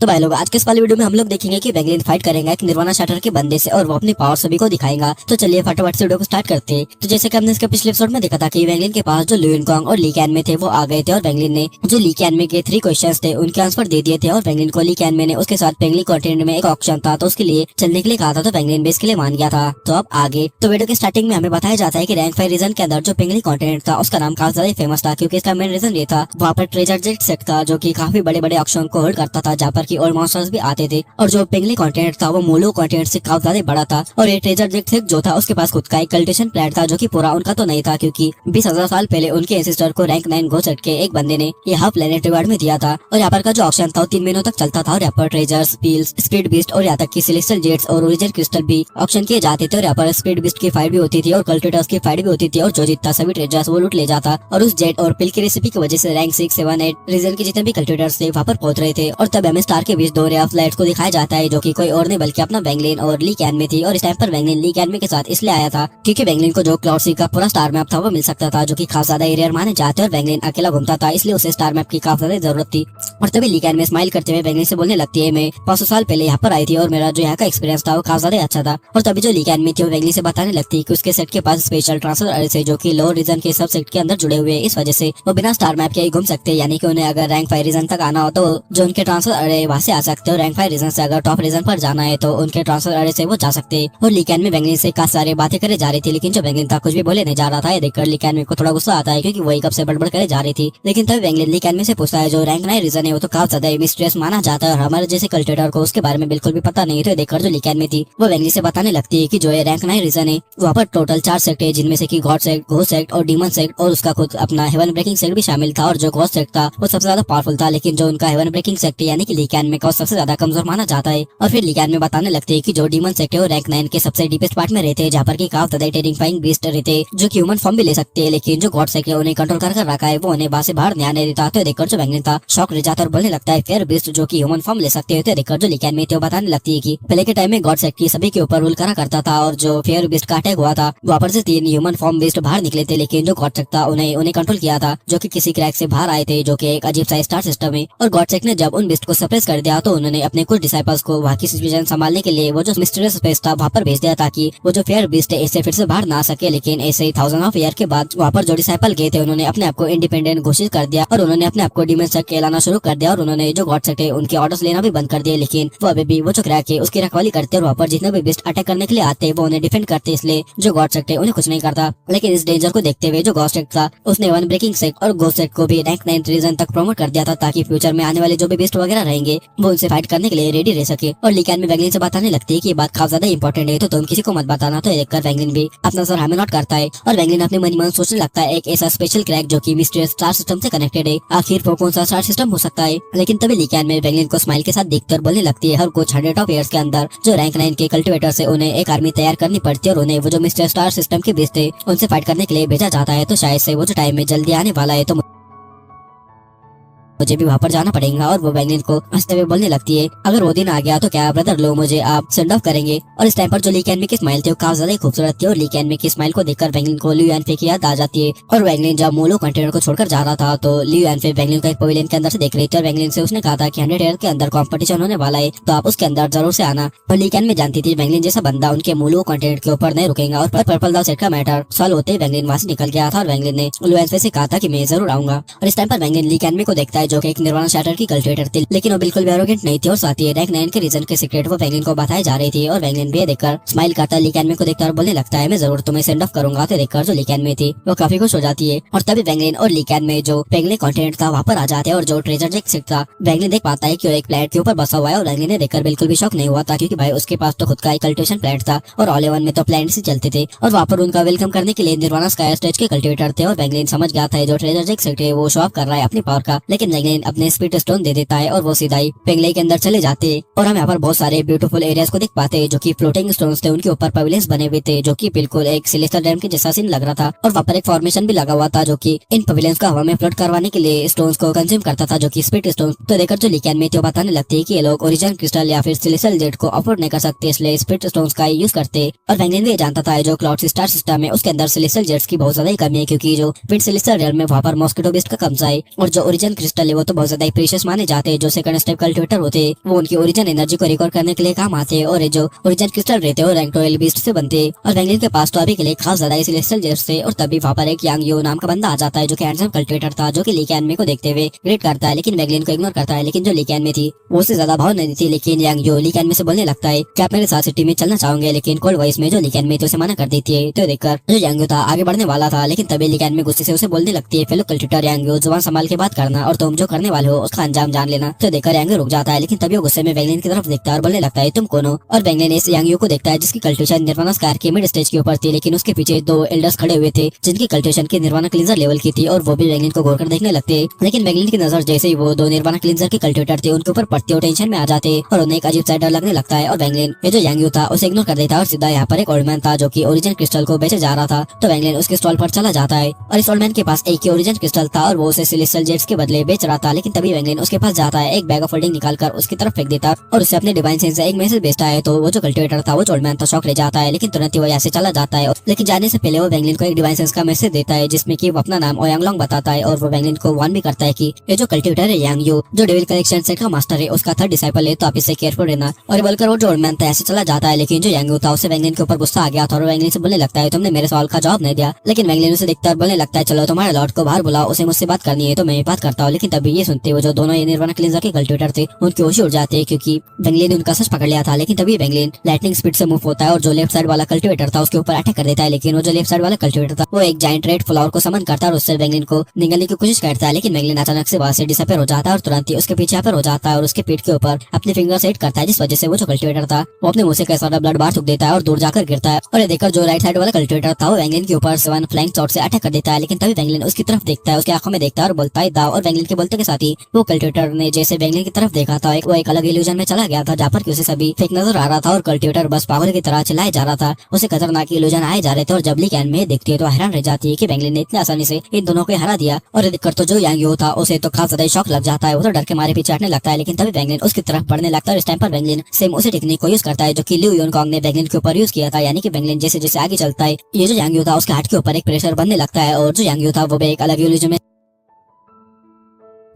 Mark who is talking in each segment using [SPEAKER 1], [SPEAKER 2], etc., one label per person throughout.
[SPEAKER 1] तो भाई लोग आज के इस वाले वीडियो में हम लोग देखेंगे कि वेंगलिन फाइट करेगा एक निर्वाणा शैटर के बंदे से और वो अपनी पावर सभी को दिखाएगा। तो चलिए फटाफट से वीडियो को स्टार्ट करते हैं। तो जैसे कि हमने इसके पिछले एपिसोड में देखा था कि वेंगलिन के पास जो ल्यू कॉन्ग और ली कैन में थे वो आ गए थे और वेंगलिन ने जो ली कैन में के 3 क्वेश्चंस थे उनके आंसर दे दिए थे और वेंगलिन को ली कैन में ने उसके साथ पेंगली कॉन्टिनेंट में एक ऑप्शन था तो उसके लिए चलने के लिए कहा था तो वेंगलिन बेस के लिए मान गया था। तो अब आगे तो वीडियो के स्टार्टिंग में हमें बताया जाता है कि रैंक 5 रीजन के अंदर जो पेंगली कॉन्टिनेंट था उसका नाम काफी ज्यादा फेमस था क्योंकि इसका मेन रीजन ये था वहाँ पर ट्रेजर जेट सेट था जो की काफी बड़े बड़े ऑप्शन को होल्ड करता था जहाँ पर की ओल्ड मॉन्स्टर्स भी आते थे और जो पेंगली कॉन्टिनेंट था वो मोलो कॉन्टिनेंट से काफी ज्यादा बड़ा था और ये ट्रेजर जेट सेट जो था उसके पास खुद का एक कल्टिवेशन प्लांट था जो कि पूरा उनका तो नहीं था क्योंकि 20,000 साल पहले उनके एंसेस्टर को रैंक 9 घोषित के एक बंदे ने यहाँ प्लेनेट रिवार्ड में दिया था और यहाँ पर का जो ऑप्शन था वो 3 महीनों तक चलता था और यहाँ पर ट्रेजर्स स्पील्स स्पीड बीस्ट और यहाँ तक की सेलेस्टियल जेट्स और ओरिजिन क्रिस्टल भी ऑप्शन किए जाते थे और यहाँ पर स्पीड बीस्ट की फाइट भी होती थी और कल्टिवेटर्स की फाइट भी होती थी और जो जीतता सभी ट्रेजर्स वो लूट ले जाता और उस जेट और पिल की रेसिपी की वजह से रैंक 6, 7, 8 रीजन के जितने भी कल्टिवेटर्स थे वहाँ पर पहुंच रहे थे। और तब हमें स्टार के बीच 2 रे ऑफ लाइट्स को दिखाया जाता है जो कि कोई और नहीं बल्कि अपना वेंगलिन और ली कैन में थी और इस टाइम पर वेंगलिन ली कैन में के साथ इसलिए आया था क्योंकि वेंगलिन को जो क्लाउड सी का पूरा स्टार मैप था वो मिल सकता था जो कि खास ज्यादा रेयर माने जाते और वेंगलिन अकेला घूमता था इसलिए उसे स्टार मैप की काफी ज्यादा जरूरत थी। और तभी ली कैन में स्माइल करते हुए वेंगलिन से बोलने लगती है मैं 500 साल पहले यहाँ पर आई थी और मेरा जो यहाँ का एक्सपीरियंस था वो काफी ज्यादा अच्छा था। और तभी जो ली कैन में थी वो वेंगलिन से बताने लगती है कि उसके सेट के पास स्पेशल ट्रांसफर अरे से जो कि लोअर रीजन के सब सेट के अंदर जुड़े हुए इस वजह से वो बिना स्टार मैप के ही घूम सकते हैं यानी कि उन्हें अगर रैंक 5 रीजन तक आना हो तो जो उनके ट्रांसफर अरे वहाँ से आ सकते हैं और रैंक 5 रीजन से अगर टॉप रीजन पर जाना है तो उनके ट्रांसफर अरे से वो जा सकते हैं। और ली कैन में वेंगलिन से काफी सारी बातें करे जा रही थी लेकिन जो वेंगलिन था कुछ भी बोले नहीं जा रहा था। ये देखकर ली कैन में को थोड़ा गुस्सा आता है क्योंकि वही कब से बड़बड़ करे जा रही थी। लेकिन तभी वेंगलिन ली कैन में से पूछता है जो रैंक 9 रीजन है वो तो काफी ज्यादा मिस्ट्रियस माना जाता है और हमारे जैसे कल्टिवेटर को उसके बारे में बिल्कुल भी पता नहीं। तो देखकर जो ली कैन में थी वो वेंगलिन से बताने लगती है कि जो ये रैंक 9 रीजन है वहाँ पर टोटल 4 सेक्ट है जिनमें से की गॉड सेक्ट, घोस्ट सेक्ट और डीमन सेक्ट और उसका खुद अपना हेवन ब्रेकिंग सेक्ट भी शामिल था। और जो घोस्ट सेक्ट था वो सबसे ज्यादा पावरफुल था लेकिन जो उनका हेवन ब्रेकिंग सेक्ट यानी कि ली कैन में का सबसे ज्यादा कमजोर माना जाता है। और फिर ली कैन में बताने लगते हैं कि जो डीमन सेक्ट है वो रैंक 9 के सबसे डीपेस्ट पार्ट में रहते हैं जहाँ पर की काफी ज्यादा टेरिफाइंग बीस्ट रहते जो कि ह्यूमन फॉर्म भी ले सकते हैं लेकिन जो गॉड सेक्ट है उन्हें कंट्रोल कर रखा है वो उन्हें बाहर से बाहर नहीं आने देता। तो देखकर जो वेंगलिन था शॉक रह जाता और बोलने लगता है फिर बीस्ट जो कि ह्यूमन फॉर्म ले सकते हैं। तो देखकर जो ली कैन में थे वो बताने लगती है कि पहले के टाइम में गॉड सेक्ट की सभी के ऊपर रूल करा करता था और जो फेयर बीस्ट का अटैक हुआ था वहाँ पर से 3 ह्यूमन फॉर्म बीस्ट बाहर निकले थे लेकिन जो गॉड सेक्ट था उन्हें कंट्रोल किया था जो कि किसी क्रैक से बाहर आए थे जो कि एक अजीब सा स्टार सिस्टम है। और गॉड सेक्ट ने जब उन बीस्ट को सप्रेस कर दिया तो उन्होंने अपने कुछ डिसाइपल्स को वहाँ की सिचुएशन संभालने के लिए वो जो मिस्टीरियस स्पेस था वहाँ पर भेज दिया ताकि वो जो फेयर बीस्ट है इससे फिर से बाहर ना सके। लेकिन ऐसे ही 1000 ऑफ ईयर के बाद वहाँ पर जो डिसाइपल गए थे उन्होंने अपने आप को इंडिपेंडेंट घोषित कर दिया और उन्होंने अपने आप को डीमन सेक्ट कहलाना शुरू कर दिया और उन्होंने जो गॉड सेक्ट है उनके ऑर्डर्स लेना भी बंद कर दिए। लेकिन वो अभी भी वो जो क्रैक है उसकी रखवाली करते और वहाँ पर जितने भी बीस्ट अटैक करने के लिए आते हैं वो उन्हें डिफेंड करते इसलिए जो गॉड सेक्ट है उन्हें कुछ नहीं करता। लेकिन इस डेंजर को देखते हुए जो गॉड सेक्ट था उसने वन ब्रेकिंग सेक्ट और घोस्ट सेक्ट को भी रैंक 9 रीजन तक प्रमोट कर दिया था ताकि फ्यूचर में आने वाले जो भी बीस्ट वगैरह रहेंगे वो उनसे फाइट करने के लिए रेडी रह सके। और ली कैन में वेंगलिन से बताने लगती है कि ये बात काफी ज्यादा इंपॉर्टेंट है तो तुम किसी को मत बताना। तो देखकर वेंगलिन भी अपना सर हमें नोट करता है और वेंगलिन अपने मन मन सोचने लगता है एक ऐसा स्पेशल क्रैक जो कि मिस्टीरियस स्टार सिस्टम से कनेक्टेड है आखिर वो कौन सा स्टार सिस्टम हो सकता है। लेकिन तभी ली कैन में वेंगलिन को स्माइल के साथ देखकर बोलने लगती है हर कुछ 100 ऑफ ईयर्स के अंदर जो रैंक 9 के कल्टिवेटर से उन्हें एक आर्मी तैयार करनी पड़ती है और उन्हें वो जो मिस्टर स्टार सिस्टम के बीच थे उनसे फाइट करने के लिए भेजा जाता है। तो शायद से वो जो टाइम में जल्दी आने वाला है तो मुझे भी वहाँ पर जाना पड़ेगा। और वो वेंगलिन को हंसते हुए बोलने लगती है अगर वो दिन आ गया तो क्या ब्रदर लो मुझे आप सेंड ऑफ करेंगे। और इस टाइम पर जो ली कैन में की स्माइल थी वो काफी ज्यादा खूबसूरत थी और ली कैन में की स्माइल को देखकर वेंगलिन को लियू एनफे की याद आ जाती है। और वेंगलिन जब मोलो कंटेनर को छोड़कर जा रहा था तो लियू एनफे वेंगलिन को एक पवेलियन के अंदर से देख रही थी और वेंगलिन से उसने कहा था कि 100 ईयर के अंदर कॉम्पिटिशन होने वाला है तो आप उसके अंदर जरूर से आना। और ली कैन में जानती थी वेंगलिन जैसा बंदा उनके मोलो कंटेनर के ऊपर नहीं रुकेगा। और पर्पल दाव सेट का मैटर सॉल्व होते वेंगलिन वहाँ से निकल गया था और वेंगलिन ने लियू एनफे से कहा था कि मैं जरूर आऊंगा। और इस टाइम पर वेंगलिन ली कैन में को देखता है जो कि एक निर्वाणा शैटर की कल्टिवेटर थी लेकिन वो बिल्कुल भी एरोगेंट नहीं थी और साथ ही रैंक 9 के रीजन के सीक्रेट वो वेंगलिन को बताई जा रही थी। और वेंगलिन भी देखकर स्माइल करता ली कैन में को देखकर बोलने लगता है मैं जरूर तुम्हें सेंड ऑफ करूंगा। तो देखकर जो ली कैन में थी वो काफी खुश हो जाती है। और तभी वेंगलिन और ली कैन में जो पेंगली कॉन्टिनेंट था वहाँ पर आ जाते हैं और जो ट्रेजर जेट सेक्ट था वेंगलिन देख पाता है कि एक प्लेट के ऊपर बसा हुआ है और वेंगलिन ने देखकर बिल्कुल भी शौक नहीं हुआ था क्योंकि भाई उसके पास तो खुद का एक कल्टिवेशन प्लांट था और ऑल इन में तो प्लांट ही चलते थे। और वहाँ पर उनका वेलकम करने के लिए निर्वाणा स्काई स्टेज के कल्टिवेटर थे और वेंगलिन समझ गया था जो ट्रेजर जेट सेक्ट है वो शो ऑफ कर रहा है अपनी पावर का। लेकिन वेंगलिन अपने स्पीड स्टोन दे देता है और वो सीधा ही पेंगले के अंदर चले जाते हैं। और हम यहाँ पर बहुत सारे ब्यूटीफुल एरियाज को देख पाते हैं जो कि फ्लोटिंग स्टोन्स थे उनके ऊपर पवेलियंस बने हुए थे जो कि बिल्कुल एक सिलेस्टियल डैम के जैसा सीन लग रहा था। और वहाँ पर एक फॉर्मेशन भी लगा हुआ था जो कि इन पवेलियंस को हवा में फ्लोट करवाने के लिए स्टोन्स को कंज्यूम करता था जो कि स्पीड स्टोन। तो देखकर जो ली कैन में थे बताने लगते हैं कि ये लोग ओरिजिन क्रिस्टल या फिर सिलेस्टियल जेट को अफोर्ड नहीं कर सकते इसलिए स्पीड स्टोन्स का यूज करते। और वेंगलिन भी जानता था जो क्लाउड स्टार सिस्टम है उसके अंदर सिलेस्टियल जेट्स की बहुत ज्यादा कमी है क्योंकि जो विंड सिलेस्टियल रियल्म में वहाँ पर मॉस्किटो बेस्ट का कब्जा है और जो ओरिजिन क्रिस्टल चले वो तो बहुत ज्यादा प्रीशियस माने जाते हैं। जो सेकंड स्टेप कल्टिवेटर होते हैं वो उनकी ओरिजिन एनर्जी को रिकॉर्ड करने के लिए काम आते हैं, और ये जो ओरिजिन क्रिस्टल रहते हैं रैंक रॉयल बीस्ट से बनते हैं। और वैंगलिन के पास तो अभी के लिए खास ज्यादा सेलेस्टियल जेम्स थे। और तभी वहाँ पर एक यांग यो नाम का बंदा आ जाता है जो कि हैंडसम कल्टिवेटर था, जो कि ली कैन को देखते हुए ग्रेट करता है, लेकिन वैंगलिन को इग्नोर करता है। लेकिन जो ली कैन में थी वो उससे ज्यादा भाव नहीं थी। लेकिन यांग यो ली कैन में से बोलने लगता है कि आप मेरे साथ सिटी में चलना चाहोगे, लेकिन कोल्ड वॉइस में जो ली कैन में थी उसे मना कर देती है। तो देखकर जो यांग यो था आगे बढ़ने वाला था, लेकिन तभी ली कैन में गुस्से से उसे बोलने लगती है, फेलो कल्टिवेटर यांग यो, जुबान संभाल के बात करना और तुम जो करने वाले हो उसका अंजाम जान लेना। तो देखकर यांग यो रुक जाता है, लेकिन तभी वो गुस्से में वैंगलिन की तरफ देखता है और बोलने लगता है तुम कौन हो। और वैंगलिन इस यांग यो को देखता है जिसकी कल्टिवेशन निर्वाणा स्कार के मिड स्टेज के ऊपर थी, लेकिन उसके पीछे दो एल्डर्स खड़े हुए थे जिनकी कल्टिवेशन की निर्वाणा क्लींजर लेवल की थी, और वो भी वैंगलिन को घूर कर देखने लगते हैं। लेकिन वैंगलिन की नजर जैसे ही वो दो निर्वाणा क्लींजर के कल्टिवेटर थे उनके ऊपर पड़ती और टेंशन में आ जाते और उन्हें एक अजीब सा डर लगने लगता है। और वैंगलिन ये जो यांग यो था उसे इग्नोर कर देता है और सीधा यहाँ पर एक ओल्ड मैन था जो कि ओरिजिन क्रिस्टल को बेचे जा रहा था। तो वैंगलिन उसके स्टॉल पर चला जाता है और इस ओल्ड मैन के पास एक ही ओरिजिन क्रिस्टल था और वो उसे सेलेस्टियल जेट्स के बदले बेच रहा था। लेकिन तभी वैंगलिन उसके पास जाता है, एक बैग ऑफ होल्डिंग निकालकर उसकी तरफ फेंक देता और उसे अपने डिवाइन सेंस से एक मैसेज भेजता है। तो वो जो कल्टिवेटर था वो ओल्ड मैन था शॉक ले जाता है, लेकिन तुरंत ही वो यहाँ से चला जाता है। लेकिन जाने से पहले वो वैंगलिन को एक डिवाइन सेंस का मैसेज देता है जिसमें कि वो अपना नाम ओयांगलोंग बताता है, और वो वैंगलिन को वार्न भी करता है कि ये जो कल्टिवेटर है यांग यो जो डेविल कलेक्शन सेट का मास्टर है उसका थर्ड डिसाइपल है, तो आप इससे केयरफुल रहना। और बोलकर वो जो ओल्ड मैन था ऐसे चला जाता है। लेकिन जो यांग यो था उसे वैंगलिन के ऊपर गुस्सा आ गया था और वैंगलिन से बोलने लगता है तुमने मेरे सवाल का जवाब नहीं दिया। लेकिन वैंगलिन उसे देखता और बोलने लगता है चलो तुम्हारे लॉर्ड को बाहर बुलाओ, उसे मुझसे बात करनी है। तो मैं बात करता हूँ। लेकिन तभी ये सुनते हुए जो दोनों ये निर्वाणा क्लींजर के कल्टिवेटर थे उनके होश उड़ जाते हैं क्योंकि वैंगलिन ने उनका सच पकड़ लिया था। लेकिन तभी वैंगलिन लाइटनिंग स्पीड से मूव होता है और जो लेफ्ट साइड वाला कल्टिवेटर था उसके ऊपर अटैक कर देता है। लेकिन वो जो लेफ्ट साइड वाला कल्टिवेटर था वो एक जायंट रेड फ्लावर को समन करता है और उससे वैंगलिन को निगलने की कोशिश करता है। लेकिन वैंगलिन अचानक से वहां से डिसअपीयर हो जाता है और तुरंत ही उसके पीछे हो जाता है और उसके पीठ के ऊपर अपने फिंगर सेट करता है, जिस वजह से वो जो कल्टिवेटर था वो अपने मुंह से कैसा ब्लड बाहर थूक देता है और दूर जाकर गिरता है। और ये देखकर जो राइट साइड वाला कल्टिवेटर था वो वैंगलिन के ऊपर 7 फ्लाइंग शॉट से अटैक कर देता है। लेकिन तभी वैंगलिन उसकी तरफ देखता है, उसकी आंखों में देखता है और बोलता है दाव। और वैंगलिन के बोलते के साथ ही वो कल्टिवेटर ने जैसे वैंगलिन की तरफ देखा था वो एक अलग इल्यूजन में चला गया था जहाँ पर उसे सभी फेक नजर आ रहा था और कल्टिवेटर बस पागल की तरह चिल्लाए जा रहा था। उसे खतरनाक इल्यूजन आए जा रहे थे और जब ली कैन में देखती है तो हैरान रह जाती है कि वैंगलिन ने इतनी आसानी से इन दोनों को हरा दिया। और देखकर तो जो यांग यो था उसे तो खास ज्यादा शौक लग जाता है, वो तो डर के मारे पीछे हटने लगता है। लेकिन तभी वैंगलिन उसकी तरफ बढ़ने लगता है और इस टाइम पर वैंगलिन सेम उसी टेक्निक को यूज करता है जो कि लिu युनकांग ने वैंगलिन के ऊपर यूज किया था। यानी कि वैंगलिन जैसे जैसे आगे चलता है ये जो यांग यो था उसके हार्ट के ऊपर एक प्रेशर बनने लगता है और जो यांग यो था वो भी एक अलग इल्यूजन में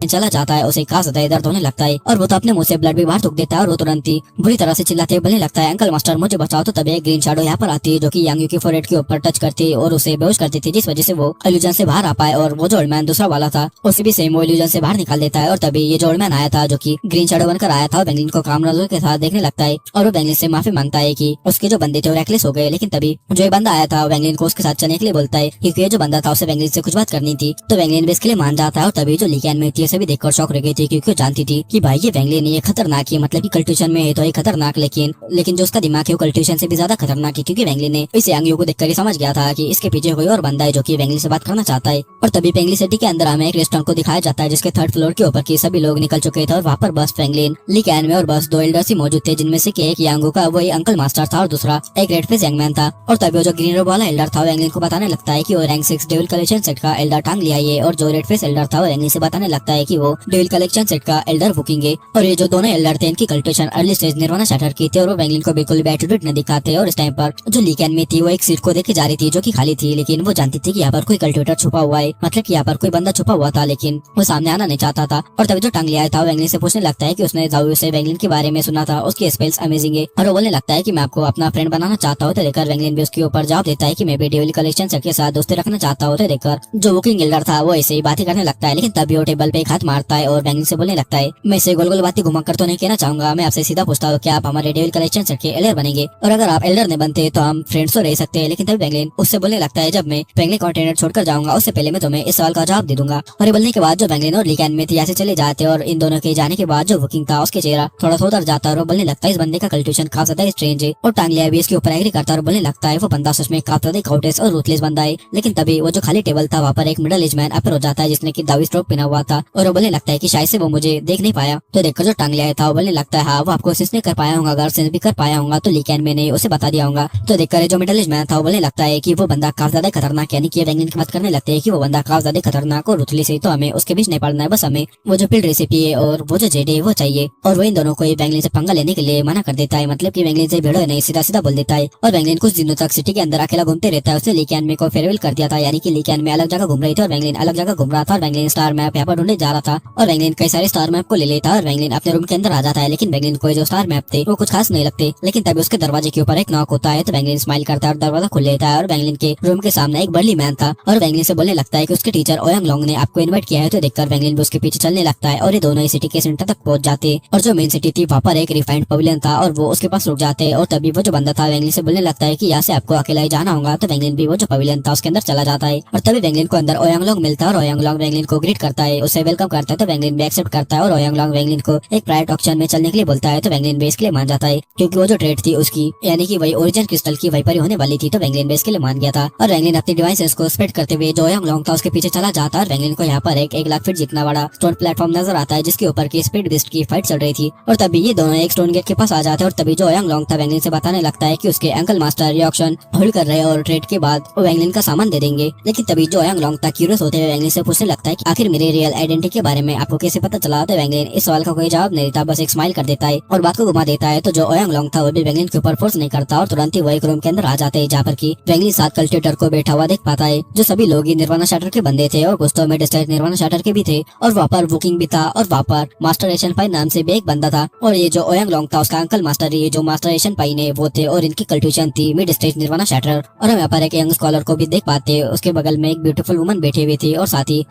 [SPEAKER 1] चला जाता है। उसे खास ज्यादा दर्द होने लगता है और वो तो अपने मुंह से ब्लड भी बाहर थूक देता है और वो तुरंत ही बुरी तरह से चिल्लाते हुए बोलने लगता है अंकल मास्टर मुझे बचाओ। तो तभी एक ग्रीन शैडो यहाँ पर आती है जो कि यांग यो की फोरहेड के ऊपर टच करती है और उसे बेहोश कर देती है, जिस वजह से वो इल्यूजन से बाहर आ पाए। और वो जो ओल्ड मैन दूसरा वाला था उसे भी सेम वो इल्यूजन से बाहर निकाल देता है। और तभी ये जो ओल्ड मैन आया था जो की ग्रीन शैडो बनकर आया था वैंगलिन को काम नजर के साथ देखने लगता है और वो वैंगलिन से माफी मांगता है कि उसके जो बंदे थे वो रेकलेस हो गए। लेकिन तभी जो ये बंदा आया था वैंगलिन को उसके साथ चलने के लिए बोलता है क्योंकि ये जो बंदा था उसे वैंगलिन से कुछ बात करनी थी। तो वैंगलिन भी इसके लिए मान जाता है और तभी जो ली कैन में थी उसे भी देखकर शौक रह गई थी क्योंकि जानती थी कि भाई ये वैंगलिन ये खतरनाक है, मतलब कि कल्टिवेशन में है तो ये खतरनाक, लेकिन जो उसका दिमाग है वो कल्टिवेशन से भी ज्यादा खतरनाक है क्योंकि वैंगलिन ने इस यांग यो को देखकर ही समझ गया था कि इसके पीछे कोई और बंदा है जो कि वैंगलिन से बात करना चाहता है। और तभी पेंगली सिटी के अंदर हमें एक रेस्टोरेंट को दिखाया जाता है जिसके थर्ड फ्लोर के ऊपर की सभी लोग निकल चुके थे और वहाँ पर बस वैंगलिन ली कैन में और बस दो एल्डर्स ही मौजूद थे, जिनमें से एक यांगो का वही अंकल मास्टर था और दूसरा एक रेड फेस यंग मैन था। और तभी वो जो ग्रीन रोब वाला एल्डर था वैंगलिन को बताने लगता है कि वो रैंक 6 डेविल कलेक्शन सेट का एल्डर टांग लिया है और जो रेड फेस एल्डर था वो वैंगलिन से बताने लगता है कि वो डेविल कलेक्शन सेट का एल्डर बुकिंग है। और ये जो दोनों एल्डर थे इनकी cultivation early stage nirvana shatter की थी और वो वैंगलिन को बिल्कुल भी एटीट्यूड न दिखाते। और इस टाइम पर जो ली कैन में थी वो एक सीट को देखे जा रही थी जो कि खाली थी, लेकिन वो जानती थी कि यहाँ पर कोई कल्टिवेटर छुपा हुआ है, मतलब कि यहाँ पर कोई बंदा छुपा हुआ था, लेकिन वो सामने आना नहीं चाहता था। और तभी जो टांग लिया था वैंगलिन से पूछने लगता है कि उसने जाओ से वैंगलिन के बारे में सुना था, उसकी स्पेल्स अमेजिंग है और वो बोलने लगता है कि मैं आपको अपना फ्रेंड बनाना चाहता हूँ। तो देखकर वैंगलिन भी उसके ऊपर जवाब देता है कि मैं भी डेविल कलेक्शन सेट के साथ दोस्ती रखना चाहता हूँ। तो देखकर जो बुकिंग एल्डर था वो ऐसे ही बातें करने लगता है, लेकिन तभी वो टेबल पे एक हाथ मारता है और वैंगलिन से बोलने लगता है मैं इसे गोल गोल बातें घुमा कर तो नहीं कहना चाहूंगा, मैं आपसे सीधा पूछता हूँ कि आप हमारे डेविल कलेक्शन सेट के एल्डर बनेंगे और अगर आप एल्डर नहीं बनते तो हम फ्रेंड्स तो रह सकते हैं। लेकिन तभी वैंगलिन उससे बोलने लगता है जब मैं वैंगलिन कॉन्टिनेंट छोड़कर जाऊंगा उससे पहले मैं तुम्हें इस सवाल का जवाब दे दूंगा। और ये बोलने के बाद जो वैंगलिन और ली कैन में थी यहाँ से चले जाते और इन दोनों के जाने के बाद जो बुकिंग था उसके चेहरा थोड़ा सा उतर जाता है और वो बोलने लगता है इस बंदे का कल्टिवेशन काफी ज्यादा स्ट्रेंज है। और टांग लिया भी इसके ऊपर एग्री करता है और बोलने लगता है वो बंदा सच में काफी ज्यादा काउटेस और रूथलेस बंदा है। लेकिन तभी वो जो खाली टेबल था वहाँ पर एक मिडिल एज मैन अपर हो जाता है जिसने की दावी स्ट्रोक पहना हुआ था और वो बोलने लगता है कि शायद से वो मुझे देख नहीं पाया। तो देखकर जो टांग लिया था वो बोलने लगता है हाँ वो आपको सेंस नहीं कर पाया होगा, अगर सेंस भी कर पाया होगा तो ली कैन में नहीं उसे बता दिया होगा। तो देखकर जो मिडिल एज मैन था वो बोलने लगता है कि वो बंदा काफी ज्यादा खतरनाक, यानी कि वैंगलिन की बात करने लगते हैं कि वो बंदा काफी ज्यादा खतरनाक और रूथलेस है, तो हमें उसके बीच नहीं पड़ना है, बस हमें वो जो पिल रेसिपी है और वो जो जेड है वो चाहिए। और वो इन दोनों को वैंगलिन से पंगा लेने के लिए मना कर देता है, मतलब कि वैंगलिन से भिड़ो नहीं, सीधा सीधा बोल देता है। और वैंगलिन कुछ दिनों तक सिटी के अंदर अकेला घूमते रहता है। उसने ली कैन में को फेयरवेल कर दिया था, यानी कि ली कैन में अलग जगह घूम रही थी और वैंगलिन अलग जगह घूम रहा था और वैंगलिन स्टार मैप यहाँ पर ढूंढने जा रहा था और वैंगलिन कई सारे स्टार मैप को ले लेता है और वैंगलिन अपने रूम के अंदर आ जाता है। लेकिन वैंगलिन को जो स्टार मैप थे वो कुछ खास नहीं लगते। लेकिन तभी उसके दरवाजे के ऊपर एक नॉक होता है तो वैंगलिन स्माइल करता है और दरवाजा खोल लेता है और वैंगलिन के रूम के सामने एक बर्ली मैन था और वैंगलिन से बोलने लगता है कि उसके टीचर ओयांग लोंग ने आपको इन्वाइट किया है। तो देखकर वैंगलिन भी उसके पीछे चलने लगता है और ये दोनों ही सिटी के सेंटर तक पहुंच जाते और जो मेन सिटी थी वहाँ पर एक रिफाइंड पवेलियन था और वो उसके पास रुक जाते और तभी वो जो बंदा था वैंगलिन से बोलने लगता है कि यहाँ से आपको अकेला ही जाना होगा। तो वैंगलिन भी वो जो पवेलियन था उसके अंदर चला जाता है और तभी वैंगलिन को अंदर ओयांग लोंग मिलता है और ओयांग लोंग वैंगलिन को ग्रीट करता है, उसे वेलकम करता है। तो वैंगलिन भी एक्सेप्ट करता है और ओयांग लोंग वैंगलिन को एक प्राइवेट ऑक्शन में चलने के लिए बोलता है। तो वैंगलिन भी इसके लिए मान जाता है क्योंकि वो जो ट्रेड थी उसकी यानी कि वही ओरिजिन क्रिस्टल की वही परी होने वाली थी। तो वैंगलिन भी इसके लिए मान गया था और वैंगलिन अपनी डिवाइसेस को स्प्रेड करते हुए जो ओयांग लोंग था उसके पीछे चला जाता है और वैंगलिन को यहाँ पर एक लाख फीट जितना बड़ा स्टोन प्लेटफॉर्म नजर आता है जिसके ऊपर की स्पीड बिस्ट की फाइट चल रही थी और तभी ये दोनों एक स्टोन गेट के पास आ जाते हैं और तभी जो ओयांग लोंग था वैंगलिन से बताने लगता है कि उसके अंकल मास्टर ये ऑक्शन होल्ड कर रहे हैं और ट्रेड के बाद वो वैंगलिन का सामान दे देंगे। लेकिन तभी जो ओयांग लोंग था क्यूरियस होते हुए वैंगलिन से पूछने लगता है कि आखिर मेरे रियल आइडेंटिटी के बारे में आपको कैसे पता चला। तो वैंगलिन इस सवाल का कोई जवाब नहीं देता, बस एक स्माइल कर देता है और बात को घुमा देता है। तो जो ओयांग लोंग था वो भी वैंगलिन के ऊपर फोर्स नहीं करता और तुरंत ही वो एक रूम के अंदर आ जाते हैं जहाँ पर की वैंगलिन साथ कल्टिवेटर को बैठा हुआ देख पाता है। जो सभी लोग निर्वाणा शैटर के बंदे थे और कुछ तो में डिस्ट्रैक्ट निर्वाणा शैटर के भी थे और वहाँ पर वुकिंग भी था और वहाँ पर मास्टर एशियन पाई नाम से भी एक बंदा था और ये जो ओयांग लोंग था उसका अंकल मास्टर ये जो मास्टर एशियन पाई ने वो थे और इनकी कल्टिवेशन थी मिड स्टेज निर्वाणा शैटर। और हम यहाँ पर एक यंग स्कॉलर को भी देख पाते, उसके बगल में एक ब्यूटीफुल वुमन बैठी हुई थी और साथ ही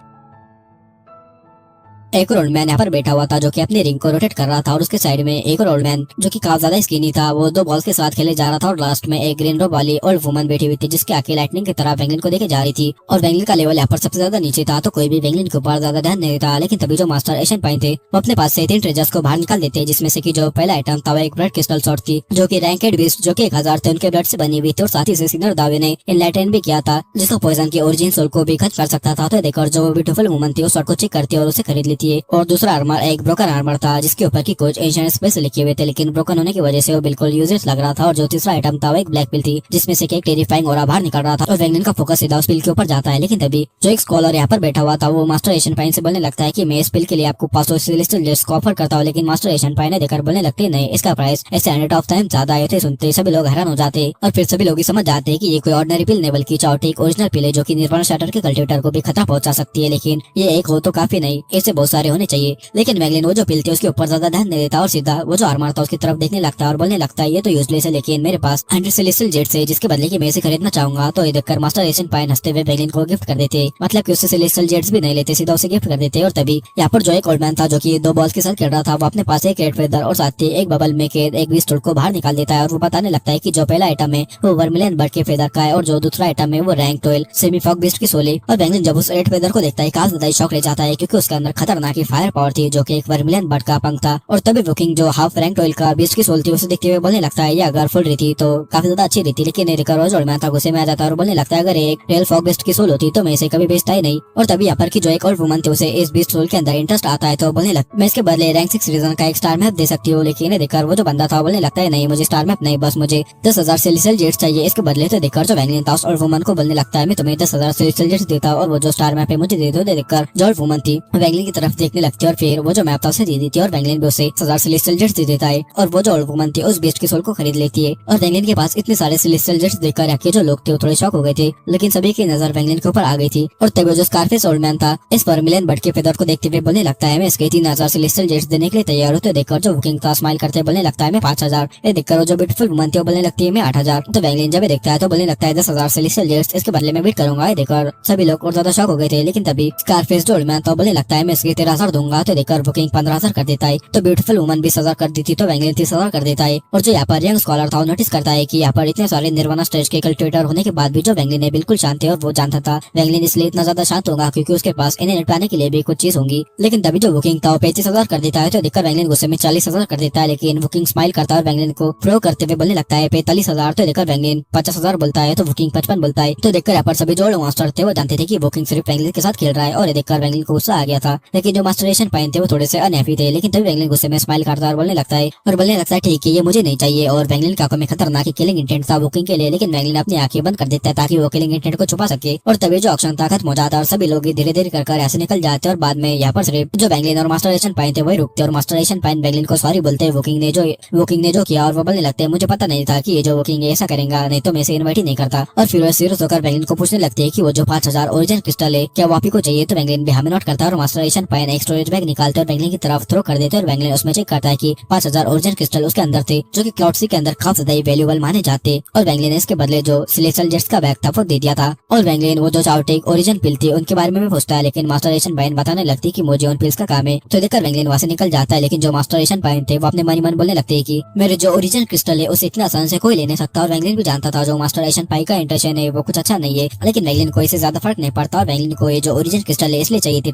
[SPEAKER 1] एक और ओल्ड मैन यहाँ पर बैठा हुआ था जो कि अपनी रिंग को रोटेट कर रहा था और उसके साइड में एक और ओल्ड मैन जो कि काफी ज्यादा स्किनी था वो दो बॉल्स के साथ खेले जा रहा था और लास्ट में एक ग्रीन रोब वाली ओल्ड वुमन बैठी हुई थी जिसकी आंखें लाइटनिंग की तरह वैंगलिन को देखे जा रही थी और वैंगलिन का लेवल यहाँ पर सबसे ज्यादा नीचे था तो कोई भी वैंगलिन के ऊपर ज्यादा ध्यान नहीं देता। लेकिन तभी जो मास्टर एशियन पाइन थे वो अपने पास से 3 ट्रेजर्स को बाहर निकाल देते जिसमें से की जो पहला आइटम था वो एक ब्लड क्रिस्टल शॉट थी जो की रैंकेड बीस्ट जो की 1000 थे उनके ब्लड से बनी हुई थी और साथ ही सिग्नल दावे ने इनलाइटन भी किया था जिसको पॉइजन की ओरिजिन सोल को भी खत्म कर सकता था। तो देखकर जो ब्यूटीफुल वुमन थी उस शॉट को चेक करती और उसे खरीद लेती है और दूसरा आर्मर एक ब्रोकन आर्मर था जिसके ऊपर की कुछ एशियन स्पेस लिखे हुए थे लेकिन ब्रोकन होने की वजह से वो बिल्कुल यूजलेस लग रहा था। और जो तीसरा आइटम था वो एक ब्लैक पिल थी जिसमें से एक टेरिफाइंग ऑरा बाहर निकल रहा था और वैंगलिन का फोकस सीधा उस पिल के ऊपर जाता है। लेकिन तभी जो एक स्कॉलर यहाँ पर बैठा हुआ था वो मास्टर एशियन पाइन से बोलने लगता है कि मैं इस पिल के लिए आपको 500 सेलेस्टियल जेट्स को ऑफर करता हूँ। लेकिन मास्टर एशियन पाइन ने देखकर बोलने लगते नहीं, इसका प्राइस ऐसे 100 ऑफ टाइम ज्यादा आए थे। सुनते सभी लोग हैरान हो जाते और फिर सभी लोग समझ जाते हैं कि ये कोई ऑर्डिनरी पिल नहीं बल्कि चाउटिक ओरिजिनल पिल है जो कि निर्वाणा शैटर के कल्टिवेटर को भी खतरा पहुंचा सकती है। लेकिन ये एक हो तो काफी नहीं, ऐसे बहुत सारे होने चाहिए। लेकिन वैंगलिन वो जो पिल थी उसके ऊपर ज्यादा ध्यान नहीं देता और सीधा वो जो आर्मर था उसकी तरफ देखने लगता है और बोलने लगता है ये तो यूजलेस है लेकिन मेरे पास 100 सेलेस्टियल जेट्स है जिसके बदले की मैं इसे खरीदना चाहूंगा। तो ये देखकर मास्टर एशियन पाइन हंसते हुए वैंगलिन को गिफ्ट कर देते, मतलब कि उससे सेलेस्टियल जेट्स भी नहीं लेते, सीधा उसे गिफ्ट कर देते। और तभी यहाँ पर जो एक ओल्ड मैन था जो कि 2 बॉल्स के साथ खेल रहा था वो अपने पास एक रेड फेदर और साथ ही एक बबल में कैद एक बीस्ट को बाहर निकाल देता है और वो बताने लगता है कि जो पहला आइटम है वो वर्मिलियन बर्ड के फेदर का है और जो दूसरा आइटम है वो रैंक 12 सेमी फॉग बीस्ट की सोल है। और वैंगलिन जब उस रेड फेदर को देखता है काफी ज्यादा शॉक रह जाता है क्योंकि उसके अंदर खतरनाक फायर पावर थी जो कि एक वर्मिलियन बर्ड का पंख था। और तभी वुकिंग जो हाफ रैंक 12 का बीस्ट की सोल थी उसे देखते हुए बोलने लगता है ये अगर फुल रहती तो काफी ज्यादा अच्छी रहती, लेकिन रोज ओल्ड मैन था गुस्से में आ जाता है और बोलने लगता है अगर एक रियल फॉग बीस्ट की सोल होती तो मैं इसे कभी बेचता ही नहीं। और तभी यहाँ पर की जो एक और वुमन थी उसे इस बीस्ट सोल के अंदर इंटरेस्ट आता है तो बोलने लगता मैं इसके बदले रैंक 6 रीजन का एक स्टार मैप दे सकती हूँ। लेकिन देखकर वो जो बंदा था बोलने लगता है नहीं, मुझे स्टार मैप नहीं, बस मुझे 10,000 सेलेस्टियल जेट्स चाहिए इसके बदले। तो देखकर जो वैंगलिन था और वुमन को बोलने लगता है मैं तुम्हें 10,000 सेलेस्टियल जेट्स देता हूँ और वो जो स्टार मैप है मुझे दे दो। देखकर जो वुमन थी वैंगलिन की तरफ देखने लगती है और फिर वो जो मैप था उसे दे देती है और वैंगलिन भी उसे 10,000 सेलेस्टियल जेट्स दे देता है और वो जो ओल्ड वुमन थी उस बीस्ट की सोल को खरीद लेती है। और वैंगलिन के पास इतने सारे सेलेस्टियल जेट्स देखकर आके जो लोग थे वो थोड़े शॉक हो गए थे, लेकिन सभी की नजर वैंगलिन के ऊपर आ गई थी। और तभी जो स्कारफेस ओल्ड मैन था इस वर्मिलियन बर्ड के फेदर को देखते हुए बोलने लगता है मैं इसके 3,000 सेलेस्टियल जेट्स देने के लिए तैयार हूँ। तो देखकर जो वुकिंग था स्माइल करते बोलने लगता है मैं 5,000। ये देखकर जो ब्यूटीफुल वुमन थी वो बोलने लगती है मैं 8,000। तो वैंगलिन जब देखता है तो बोलने लगता है 10,000 सेलेस्टियल जेट्स इसके बदले में बिड करूंगा। ये देखकर सभी लोग और ज्यादा शॉक हो गए थे, लेकिन तभी स्कारफेस जो ओल्ड मैन था बोलने लगता है मैं इसके 13,000 दूंगा। तो देखकर वुकिंग 15,000 कर देता है तो ब्यूटीफुल वुमन 20,000 कर देती तो वैंगलिन 30,000 कर देता है। और जो यहाँ पर यंग स्कॉलर था नोटिस करता है कि यहाँ पर इतने सारे निर्वाणा स्टेज के कल्टिवेटर होने के बाद भी जो वैंगलिन है बिल्कुल शांत है और वो जानता था वैंगलिन इसलिए इतना ज्यादा शांत होगा क्योंकि उसके पास इन्हें निपटाने के लिए भी कुछ चीज होंगी। लेकिन तभी जो वुकिंग था वो 35,000 कर देता है तो देखकर वैंगलिन गुस्से में 40,000 कर देता है, लेकिन वुकिंग स्माइल करता है और वैंगलिन को प्रो करते हुए बोलने लगता है 45,000। तो देखकर वैंगलिन 50,000 बोलता है तो वुकिंग 55 बोलता है। तो देखकर यहाँ पर सभी जो मास्टर थे वो जानते थे कि वुकिंग सिर्फ वैंगलिन के साथ खेल रहा है और ये देखकर वैंगलिन को गुस्सा आ गया था। लेकिन जो मास्टर एशियन पाइन थे वो थोड़े से अनहैप्पी थे, लेकिन तभी वैंगलिन गुस्से में स्माइल करता है और बोलने लगता है ठीक है ये मुझे नहीं चाहिए। और वैंगलिन की आंखों में खतरनाक किलिंग इंटेंट था वुकिंग के लिए, लेकिन वैंगलिन अपनी आंखें बंद कर देता है ताकि वो किलिंग इंटेंट को छुपा सके। और तभी जो ऑक्शन था खत्म हो जाता है और सभी लोग धीरे धीरे कर ऐसे निकल जाते हैं और बाद में यहाँ पर सिर्फ जो वैंगलिन और मास्टर एशियन पाइन थे वही रुकते और मास्टर एशियन पाइन वैंगलिन को सॉरी बोलते हैं वुकिंग ने जो किया और वो बोलने लगते हैं मुझे पता नहीं था कि ये जो वुकिंग ऐसा करेगा, नहीं तो मैं इसे इन्वाइट ही नहीं करता। और फिर वो सीरियस होकर वैंगलिन को पूछने लगते हैं कि वो जो 5,000 ओरिजिन क्रिस्टल है क्या वो आप ही को चाहिए। तो वैंगलिन भी हमें नोट करता है और मास्टर एशियन पाइन एक स्टोरेज बैग निकालते और वैंगलिन की तरफ थ्रो कर देते और वैंगलिन उसमें चेक करता है कि 5000 ओरिजिनल क्रिस्टल उसके अंदर थे, जो कि क्लाउड सी के अंदर काफी ज्यादा वैल्यूएबल माने जाते। और वैंगलिन ने इसके बदले जो सिलेस्टियल जेट्स का बैग था वो दे दिया था। और वैंगलिन वो जो चाउटेक ओरिजिनल पिल थी उनके बारे में भी पूछता है, लेकिन मास्टर एशियन पाइन बताने लगती कि मुझे उन पिल्स का काम है। तो देखकर वैंगलिन वहाँ से निकल जाता है, लेकिन जो मास्टर एशियन पाइन थे वो अपने मन ही मन बोलने लगते हैं कि मेरे जो ओरिजिनल क्रिस्टल है उसे इतना आसान से कोई ले नहीं सकता। और वैंगलिन भी जानता था जो मास्टर एशियन पाइन का इंटेंशन है वो कुछ अच्छा नहीं है, लेकिन वैंगलिन को इससे ज्यादा फर्क नहीं पड़ता। और वैंगलिन को ये जो ओरिजिनल क्रिस्टल है इसलिए चाहिए थी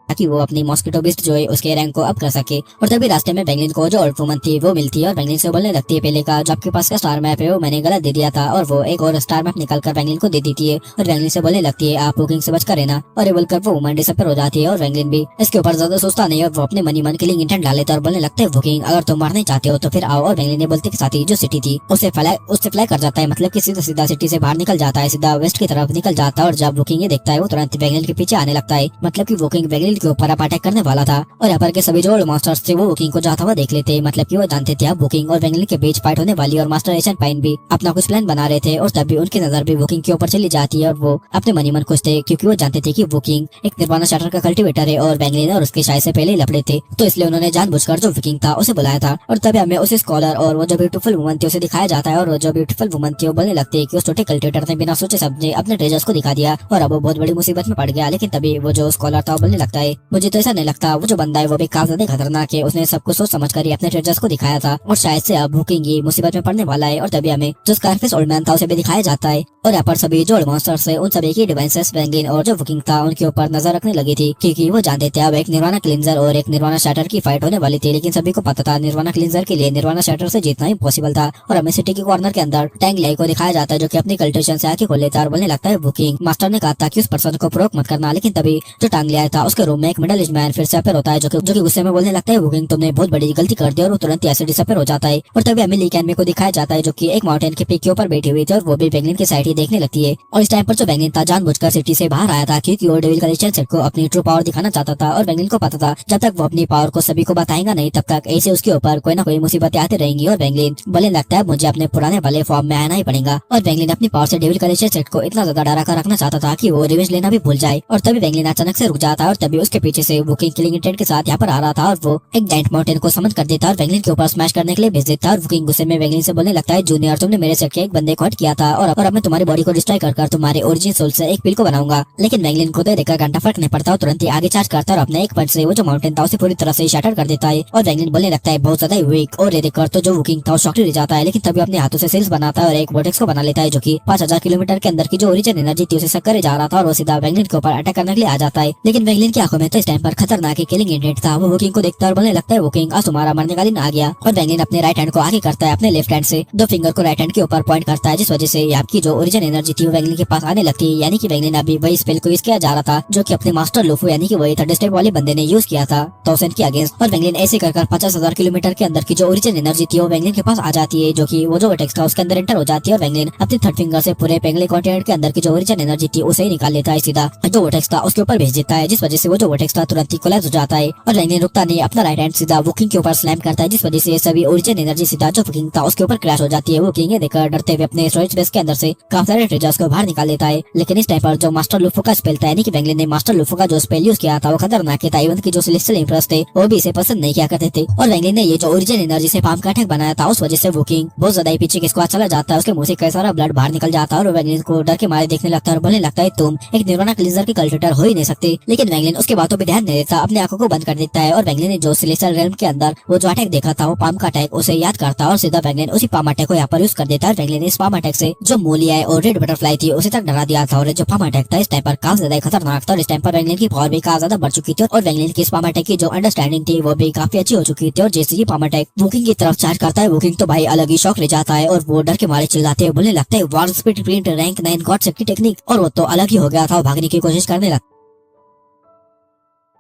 [SPEAKER 1] ताकि वो अपनी मॉस्किटो बिस्ट जो है उसके रैंक को अप कर सके। और तभी रास्ते में वैंगलिन को जो ओल्ड वुमन थी वो मिलती है और वैंगलिन से बोलने लगती है पहले का जो आपके पास का स्टार मैप है वो मैंने गलत दे दिया था। और वो एक और स्टार मैप निकाल कर वैंगलिन को दे देती है और वैंगलिन से बोलने लगती है आप बुकिंग से बचकर रहना। और ये बोलकर वो वुमन डिसअपीयर हो जाती है और वैंगलिन भी इसके ऊपर ज्यादा सोचता नहीं और वो अपने मनी मन किलिंग इंटेंट डाल लेता और बोलने लगता है बुकिंग अगर तुम मारना चाहते हो तो फिर आओ। और वैंगलिन ने बोलते के साथ ही जो सिटी थी उससे फ्लाई कर जाता है, मतलब कि सीधा सीधा सिटी से बाहर निकल जाता है, सीधा वेस्ट की तरफ निकल जाता है। और जब बुकिंग ये देखता है वो तुरंत वैंगलिन के पीछे आने लगता है, मतलब कि बुकिंग वैंगलिन के ऊपर अटैक करने वाला था। और यहाँ पर के सभी जो मास्टर्स थे वो बुकिंग को जाता हुआ देख लेते, मतलब कि वो जानते थे अब बुकिंग और वैंगलिन के बीच फाइट होने वाली। और मास्टर एशियन पाइन भी अपना कुछ प्लान बना रहे थे और तभी उनकी नजर भी बुकिंग के ऊपर चली जाती है और वो अपने मनी मन खुश थे, क्योंकि वो जानते थे कि बुकिंग एक निर्वाणा शाटर का कल्टीवेटर है और वैंगलिन और उसके शायद से पहले ही लपड़े थे, तो इसलिए उन्होंने जानबूझकर जो बुकिंग था उसे बुलाया था। और तभी हमें उसे स्कॉलर और वो जो ब्यूटीफुल वुमन थी उसे दिखाया जाता है। और वो जो ब्यूटीफुल वुमन थी वो बोलने लगती है कि उस छोटे कल्टीवेटर ने बिना सोचे समझे अपने ट्रेजर्स को दिखा दिया और अब वो बहुत बड़ी मुसीबत में पड़ गया। लेकिन तभी वो जो स्कॉलर था वो बोलने लगता है मुझे तो ऐसा नहीं लगता, वो जो बंदा है वो भी काफी ज्यादा खतरनाक है, उसने सबको सोच समझ कर ही अपने ट्रेजर्स को दिखाया था और शायद से अब बुकिंग ये मुसीबत में पड़ने वाला है। और तभी हमें जो स्कारफेस ओल्ड मैन था उसे भी दिखाया जाता है और यहाँ पर सभी जो मॉन्स्टर्स है उन सभी की डिवाइसेस वैंगलिन और जो बुकिंग था उनके ऊपर नजर रखने लगी थी, क्योंकि वो जानते थे अब एक निर्वाणा क्लिंजर और एक निर्वाणा शैटर की फाइट होने वाली थी। लेकिन सभी को पता था निर्वाणा क्लिंजर के लिए निर्वाणा शैटर से जीतना इम्पॉसिबल था। और हमें सिटी के कॉर्नर के अंदर टैंग लाई को दिखाया जाता है जो कि अपनी कल्टेशन से आके खोल लेता है और बोलने लगता है बुकिंग मास्टर ने कहा था कि उस पर्सन को प्रोक मत करना। लेकिन तभी जो टांग लिया था उसके रूम में एक मिडल एज मैन फिर से अपेयर होता है जो कि गुस्से में बोलने लगता है बुकिंग तुमने बहुत बड़ी गलती कर दी, और वो तुरंत ऐसे डिसअपेयर हो जाता है। और तभी हमें ली कैनमे को दिखाया जाता है जो कि एक माउंटेन के पीक के ऊपर बैठी हुई थी और वो भी वैंगलिन की साइड ही देखने लगती है। और इस टाइम पर जो वैंगलिन था जानबूझकर सिटी से बाहर आया था क्योंकि वो डेविल कलेक्शन सेट को अपनी ट्रू पावर दिखाना चाहता था। और वैंगलिन को पता था जब तक वो अपनी पावर को सभी को बताएगा नहीं तब तक ऐसे उसके ऊपर कोई ना कोई मुसीबतें आती रहेंगी। और वैंगलिन बोलने लगता है मुझे अपने पुराने वाले फॉर्म में आना ही पड़ेगा। और वैंगलिन अपनी पावर से डेविल कलेक्शन सेट को इतना ज्यादा डरा कर रखना चाहता था कि वो रिवेंज लेना भी भूल जाए। और तभी वैंगलिन अचानक से रुक जाता है और तभी उसके पीछे से बुकिंग किलिंग इंटेंट के साथ यहाँ पर आ रहा था और वो एक जायंट माउंटेन को समन कर देता और वैंगलिन के ऊपर स्मैश करने के लिए भेज देता। और बुकिंग गुस्से में वैंगलिन से बोलने लगता है जूनियर तुमने मेरे सेट के एक बंदे को हट किया था और अब मैं तुम्हारी बॉडी को डिस्ट्रॉय कर तुम्हारे ओरिजिन सोल से एक पिल को बनाऊंगा। लेकिन वैंगलिन को तो देखकर घंटा फर्क नहीं पड़ता और तुरंत ही आगे चार्ज करता और अपने एक पंच से वो जो माउंटेन था उसे पूरी तरह से शटर कर देता है। और वैंगलिन बोलने लगता है बहुत ज्यादा वीक। और ये देखकर तो जो बुकिंग था शॉक ले जाता है, लेकिन तभी अपने हाथों से सेल्स बनाता है और एक वर्टेक्स को बना लेता है जो कि 5000 किलोमीटर के अंदर की जो ओरिजिन एनर्जी थी उसे सक्कर जा रहा था और वो सीधा वैंगलिन के ऊपर अटैक करने के लिए आ जाता है। लेकिन वैंगलिन की आंखों में तो इस टाइम पर खतरनाक किलिंग इंटेंट था। वो बुकिंग को देखता है और बोलने लगता है बुकिंग आज तुम्हारा मरने का दिन आ गया। और वैंगलिन अपने राइट हैंड को आगे करता है, अपने लेफ्ट हैंड से दो फिंगर को राइट हैंड के ऊपर पॉइंट करता है, जिस वजह से आपकी जो ओरिजिन एनर्जी थी वो वैंगलिन के पास आने लगती है। यानी कि वैंगलिन अभी वही स्पेल को यूज किया जा रहा था जो कि अपने मास्टर लूफू यानी कि वही थर्ड स्टेप वाले बंदे ने यूज किया था तोसेन के अगेंस्ट। और वैंगलिन ऐसे कर 50,000 किलोमीटर के अंदर की जो ओरिजिन एनर्जी थी वो वैंगलिन के पास आ जाती है, जो कि वो जो वर्टेक्स था उसके अंदर एंटर हो जाती है। और वैंगलिन अपने थर्ड फिंगर से पूरे पेंगले कॉन्टिनेंट के अंदर की जो ओरिजिन एनर्जी थी उसे ही निकाल लेता है, सीधा जो वर्टेक्स था उसके ऊपर भेज देता है, जिस वजह से वो जो वर्टेक्स था तुरंत ही कोलैप्स हो जाता है। और वैंगलिन रुकता नहीं, अपना राइट हैंड सीधा बुकिंग के ऊपर स्लैम करता है, जिस वजह से सभी ओरिजिन एनर्जी सीधा जो बुकिंग था उसके ऊपर क्रैश हो जाती है। वो किंग देखकर डरते हुए अपने स्टोरेज बेस के अंदर से काफी सारे ट्रेजर्स को बाहर निकाल लेता है। लेकिन इस टाइम पर जो मास्टर लूफू का स्पेल था यानी कि वैंगलिन ने मास्टर लूफू का जो स्पेल यूज किया था वो खतरनाक था। इवन की जो सेलेस्टियल इंप्रेस थे वो भी इसे पसंद नहीं किया करते थे। और वैंगलिन ने ये जो ओरिजिन एनर्जी से पाम का अटैक बनाया था उस वजह से वो किंग बहुत ज्यादा ही पीछे किसको चला जाता है, उसके मुंह से कई सारा ब्लड बाहर निकल जाता है और वैंगलिन को डर के मारे देखने लगता है और बोलने लगता है तुम एक निर्वाणा क्लींजर के कल्टिवेटर हो ही नहीं सकते। लेकिन वैंगलिन उसके बातों पे ध्यान नहीं देता, अपने आंखों को बंद कर देता है। और वैंगलिन ने जो सेलेस्टियल रेल्म के अंदर वो जो अटैक देखा था वो पाम का अटैक उसे याद करता है और सीधा वैंगलिन उसी पाम अटैक को यहाँ पर यूज कर देता है। वैंगलिन ने इस पाम अटैक से जो मोलिया है और रेड बटरफ्लाई थी उसे तक डरा दिया था और जो पाम अटैक था इस टाइम पर काफी ज्यादा खतरनाक था। और इस टाइम पर वैंगलिन की पावर भी काफी ज्यादा बढ़ चुकी थी और वैंगलिन की इस पाम अटैक की जो अंडरस्टैंडिंग थी वो भी काफी अच्छी हो चुकी थी। और जैसे ही पाम अटैक बुकिंग की तरफ चार्ज करता है बुकिंग तो भाई अलग ही शौक ले जाता है और वो डर के मारे चिल्लाते हुए बोलने लगता है war speed print rank 9 god safety technique. और वो तो अलग ही हो गया था, भागने की कोशिश करने लगता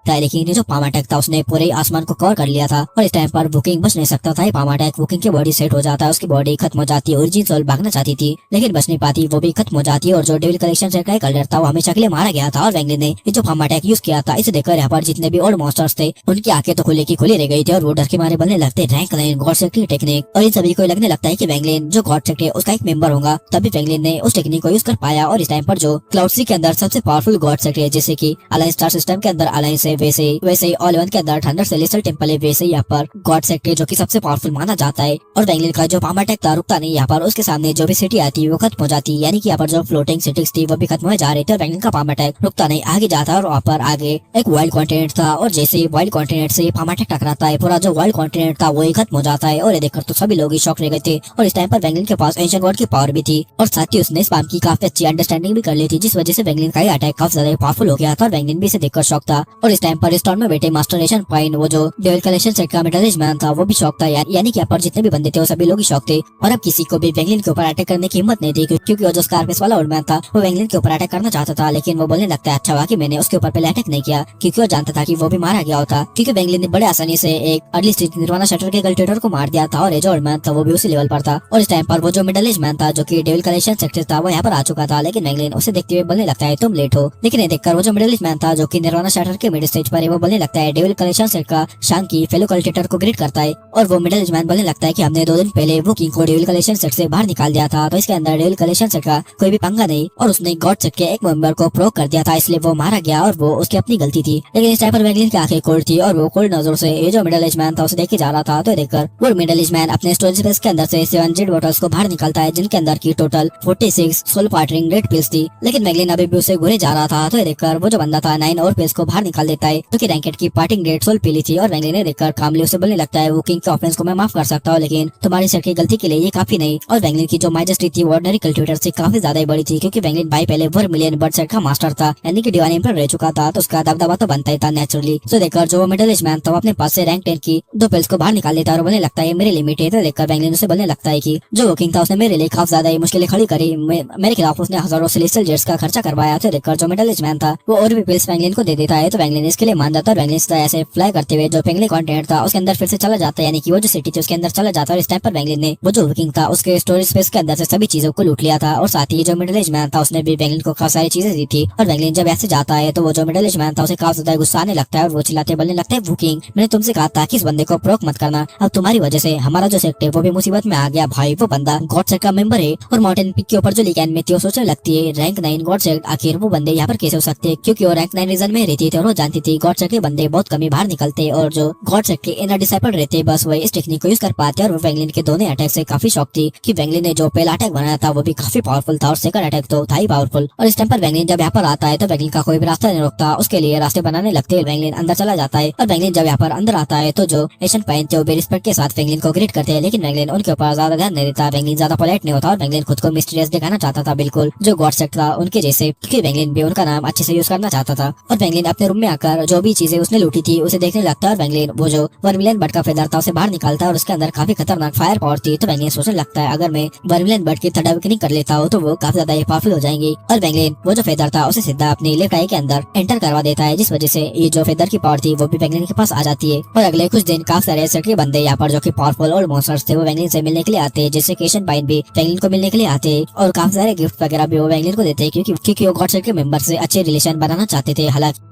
[SPEAKER 1] लगता है, लेकिन ये जो पामाटेक था उसने पूरे आसमान को कवर कर लिया था और इस टाइम पर वुकिंग बच नहीं सकता था। पामाटेक वुकिंग की बॉडी सेट हो जाता है, उसकी बॉडी खत्म हो जाती है। ओरिजिन सोल भागना चाहती थी लेकिन बच नहीं पाती, वो भी खत्म हो जाती है। और जो डेविल कलेक्शन सेट का एक एल्डर था वो हमेशा के लिए मारा गया था और वेंगलिन ने ये जो पामाटेक यूज किया था इसे देखकर यहाँ पर जितने भी ओल्ड मॉन्स्टर्स थे उनकी आंखें तो खुली की खुली रह गई थी और वो डर के मारे बोलने लगते रैंक 9 गॉड सेट की टेक्निक। और इन सभी को लगने लगता है कि वेंगलिन जो गॉड सेट है उसका एक मेंबर होगा। तभी वेंगलिन ने उस टेक्निक को यूज कर पाया और इस टाइम पर जो क्लाउड सी के अंदर सबसे पावरफुल गॉड सेट है, जैसे की अलायंस स्टार सिस्टम के अंदर अलायंस है, वैसे ही ऑल वन के अंदर थंडर सेलेस्टियल टेंपल है, वैसे ही यहाँ पर गॉड सेट है जो की सबसे पावरफुल माना जाता है। और वेंगलिन का जो पामाटेक था रुकता नहीं, यहाँ पर उसके सामने जो भी सिटी आती है वो खत्म हो जाती, यानी कि यहाँ पर जो फ्लोटिंग सिटीज थी वो भी खत्म हो जा रही थी। और वेंगलिन का पामाटेक रुकता नहीं, आगे जाता है और वहाँ पर आगे एक वाइल्ड कॉन्टिनेंट था और जैसे वाइल्ड कॉन्टिनेंट से पामाटेक टकराता है पूरा जो वाइल्ड कॉन्टिनेंट था वो ही खत्म हो जाता है। और ये देखकर तो सभी लोग ही शॉक रह गए थे। और इस टाइम पर वेंगलिन के पास एंशिएंट गॉड की पावर भी थी और साथ ही उसने स्पैम की काफी अच्छी अंडरस्टैंडिंग भी कर ली थी, जिस वजह से वेंगलिन का अटैक काफी ज्यादा पावरफुल हो गया था और वेंगलिन भी इसे देखकर शॉक था। और इस टाइम पर स्टॉर्म में बैठे मास्टर एशियन पाइन वो जो डेविल कलेक्शन सेट का मिडल एज मैन था वो भी शॉक था, यानी कि यहाँ पर जितने भी बंदे थे वो सभी लोग ही शॉक थे। और अब किसी को भी वेंगलिन के ऊपर अटैक करने की हिम्मत नहीं थी, क्योंकि वो जो स्कारफेस वाला ओल्ड मैन था वो वेंगलिन के ऊपर अटैक करना चाहता था, लेकिन वो बोलने लगता है अच्छा हुआ कि मैंने उसके ऊपर पहले अटैक नहीं किया, क्योंकि वो जानता था कि वो भी मारा गया होता। क्योंकि वेंगलिन ने बड़े आसानी से एक अर्ली स्टेज निर्वाणा शटर के कल्टिवेटर को मार दिया था और ये जो ओल्ड मैन था वो भी उसी लेवल पर था। और इस टाइम पर वो जो मिडल एज मैन था जो कि डेविल कलेक्शन सेक्टर था वो यहाँ पर आ चुका था, लेकिन वेंगलिन उसे देखते हुए बोलने लगता है तुम लेट हो। लेकिन ये देखकर वो जो मिडल एज मैन था जो कि निर्वाणा शटर के मिड स्टेज पर है वो बोलने लगता है डेविल कलेक्शन सेट का शांकी फेलो कल्टिवेटर को ग्रीट करता है। और वो मिडल एज मैन बोलने लगता है कि हमने 2 दिन पहले वो किंग को डेविल कलेक्शन सेट से बाहर निकाल दिया था, तो इसके अंदर डेविल कलेक्शन सेट का कोई भी पंगा नहीं और उसने गॉड सेट के एक मेंबर को प्रोक कर दिया था, इसलिए वो मारा गया और वो उसकी अपनी गलती थी। लेकिन इस टाइम पर वेंगलिन की आंखें कोल्ड थी और वो कोल्ड नजरों से ये जो मिडल एज मैन था उसे देखे जा रहा था। तो देखकर वो मिडल एज मैन अपने स्टोरेज स्पेस के अंदर से 7 जेड बॉटल्स को बाहर निकालता है, जिनके अंदर की टोटल 46 सोल पार्टरिंग रेड पिल्स थी। लेकिन वेंगलिन अभी भी उसे घूरे जा रहा था। तो देखकर वो जो बंदा था 9 और पिल्स को बाहर निकाल देता है, जो कि रैंकेट की पार्टिंग रेड सोल पीली थी। और वेंगलिन ने देखकर कामली उसे बोलने लगता है वो किंग के ऑफेंस को मैं माफ कर सकता हूँ, लेकिन तुम्हारी सर की गलती के लिए ये काफी नहीं। और वेंगलिन की जो माइजेस्टी थी वो ऑर्डिनरी कल्टिवेटर से काफी ज्यादा बड़ी थी, क्योंकि वेंगलिन भाई पहले 1 मिलियन बर्ड सेट का मास्टर था, यानी कि डिवाइन एम्पर रह चुका था, तो उसका दबदबा तो बनता ही था नेचुरली। तो देखकर जो मिडिल एज मैन था वो अपने पास से रैंक 10 की 2 पिल्स को बाहर निकाल देता है और बोलने लगता है मेरी लिमिट है। तो देखकर वेंगलिन उसे बोलने लगता है कि जो किंग था उसने मेरे लिए काफी ज्यादा मुश्किलें खड़ी करी, मेरे खिलाफ उसने हजारों सेलेस्टियल जेट्स का खर्चा करवाया। तो देखकर जो मिडिल एज मैन था वो और भी पिल्स वेंगलिन को दे देता है। तो वेंगलिन इसके लिए मान जाता है और वेंगलिन ऐसे फ्लाई करते हुए जो पेंगलिन कॉन्टिनेंट था उसके अंदर फिर से चला जाता है, यानी कि वो जो सिटी थी उसके अंदर चला जाता है। और इस टाइम पर वेंगलिन ने वो जो किंग था उसके स्टोरेज स्पेस के अंदर से सभी चीजों को लूट लिया था और साथ ही जो मिडिल एज मैन था उसने भी वेंगलिन को काफी सारी चीजें दी थी। और वेंगलिन जब ऐसे जाता है तो वो जो मिडिल एज मैन था उसे काफी ज्यादा गुस्सा आने लगता है और वो चिल्लाते बोलने लगता है वो किंग मैंने तुमसे कहा था कि इस बंदे को प्रोक मत करना, अब तुम्हारी वजह से हमारा जो सेक्ट है वो भी मुसीबत में आ गया भाई। वो बंदा गॉड सेट का मेंबर है और माउंटेन पिक के ऊपर जो लीगैन में थी वो सोचने लगती है रैंक 9 गॉड सेट आखिर वो बंदे यहाँ पर कैसे हो सकते हैं, क्योंकि वो रैंक 9 रीजन में रहती थी और वो जानती थी गॉड सेट के बंदे बहुत कमी बाहर निकलते और जो गॉड सेट के इनर डिसाइपल रहते बस वही इस टेक्निक को यूज कर पाते। और वो वेंगलिन के दोनों अटैक से काफी शॉक थी कि वेंगलिन ने जो पहला अटैक बनाया था वो भी काफी पावरफुल था और सेकंड अटैक तो था ही पावरफुल। और इस टाइम पर वेंगलिन जब यहाँ पर आता है तो वेंगलिन का कोई भी रास्ता नहीं रोकता, उसके लिए रास्ते बनाने लगते हैं। वेंगलिन अंदर चला जाता है और वेंगलिन जब यहाँ पर अंदर आता है तो जो एशियन पाइन थे वो रिस्पेक्ट के साथ वेंगलिन को ग्रीट करते हैं, लेकिन वेंगलिन उनके ऊपर ज्यादा ध्यान नहीं देता। वेंगलिन ज्यादा पोलाइट नहीं होता और वेंगलिन खुद को मिस्टीरियस दिखाना चाहता था, बिल्कुल जो गॉड सेट था उनके जैसे, क्योंकि वेंगलिन भी उनका नाम अच्छे से यूज करना चाहता था। और वेंगलिन अपने रूम में आकर जो भी चीजें उसने लूटी थी उसे देखने लगता है और वेंगलिन वो जो 1 मिलियन बर्ड का फेदर था उसे बाहर निकालता है और उसके अंदर काफी खतरनाक फायर पावर थी। तो वेंगलिन सोचने लगता है अगर मैं 1 मिलियन बर्ड की थर्ड अवेकनिंग कर लेता हूँ तो वो काफी ज्यादा पावरफुल हो जाएंगी। और वेंगलिन वो जो फेदर था उसे सीधा अपनी लेफ्ट आई के अंदर एंटर करवा देता है, जिस वजह से ये जो फेदर की पावर थी वो भी वेंगलिन के पास आ जाती है। और अगले कुछ दिन काफी सारे सेट के बंदे यहाँ पर जो कि पावरफुल और मॉन्स्टर्स थे वो वेंगलिन से मिलने के लिए आते हैं, जैसे एशियन पाइन भी वेंगलिन को मिलने के लिए आते हैं और काफी सारे गिफ्ट वगैरह भी वो वेंगलिन को देते हैं, क्योंकि वो गॉड सेट के मेंबर से अच्छे रिलेशन बनाना चाहते थे। हालांकि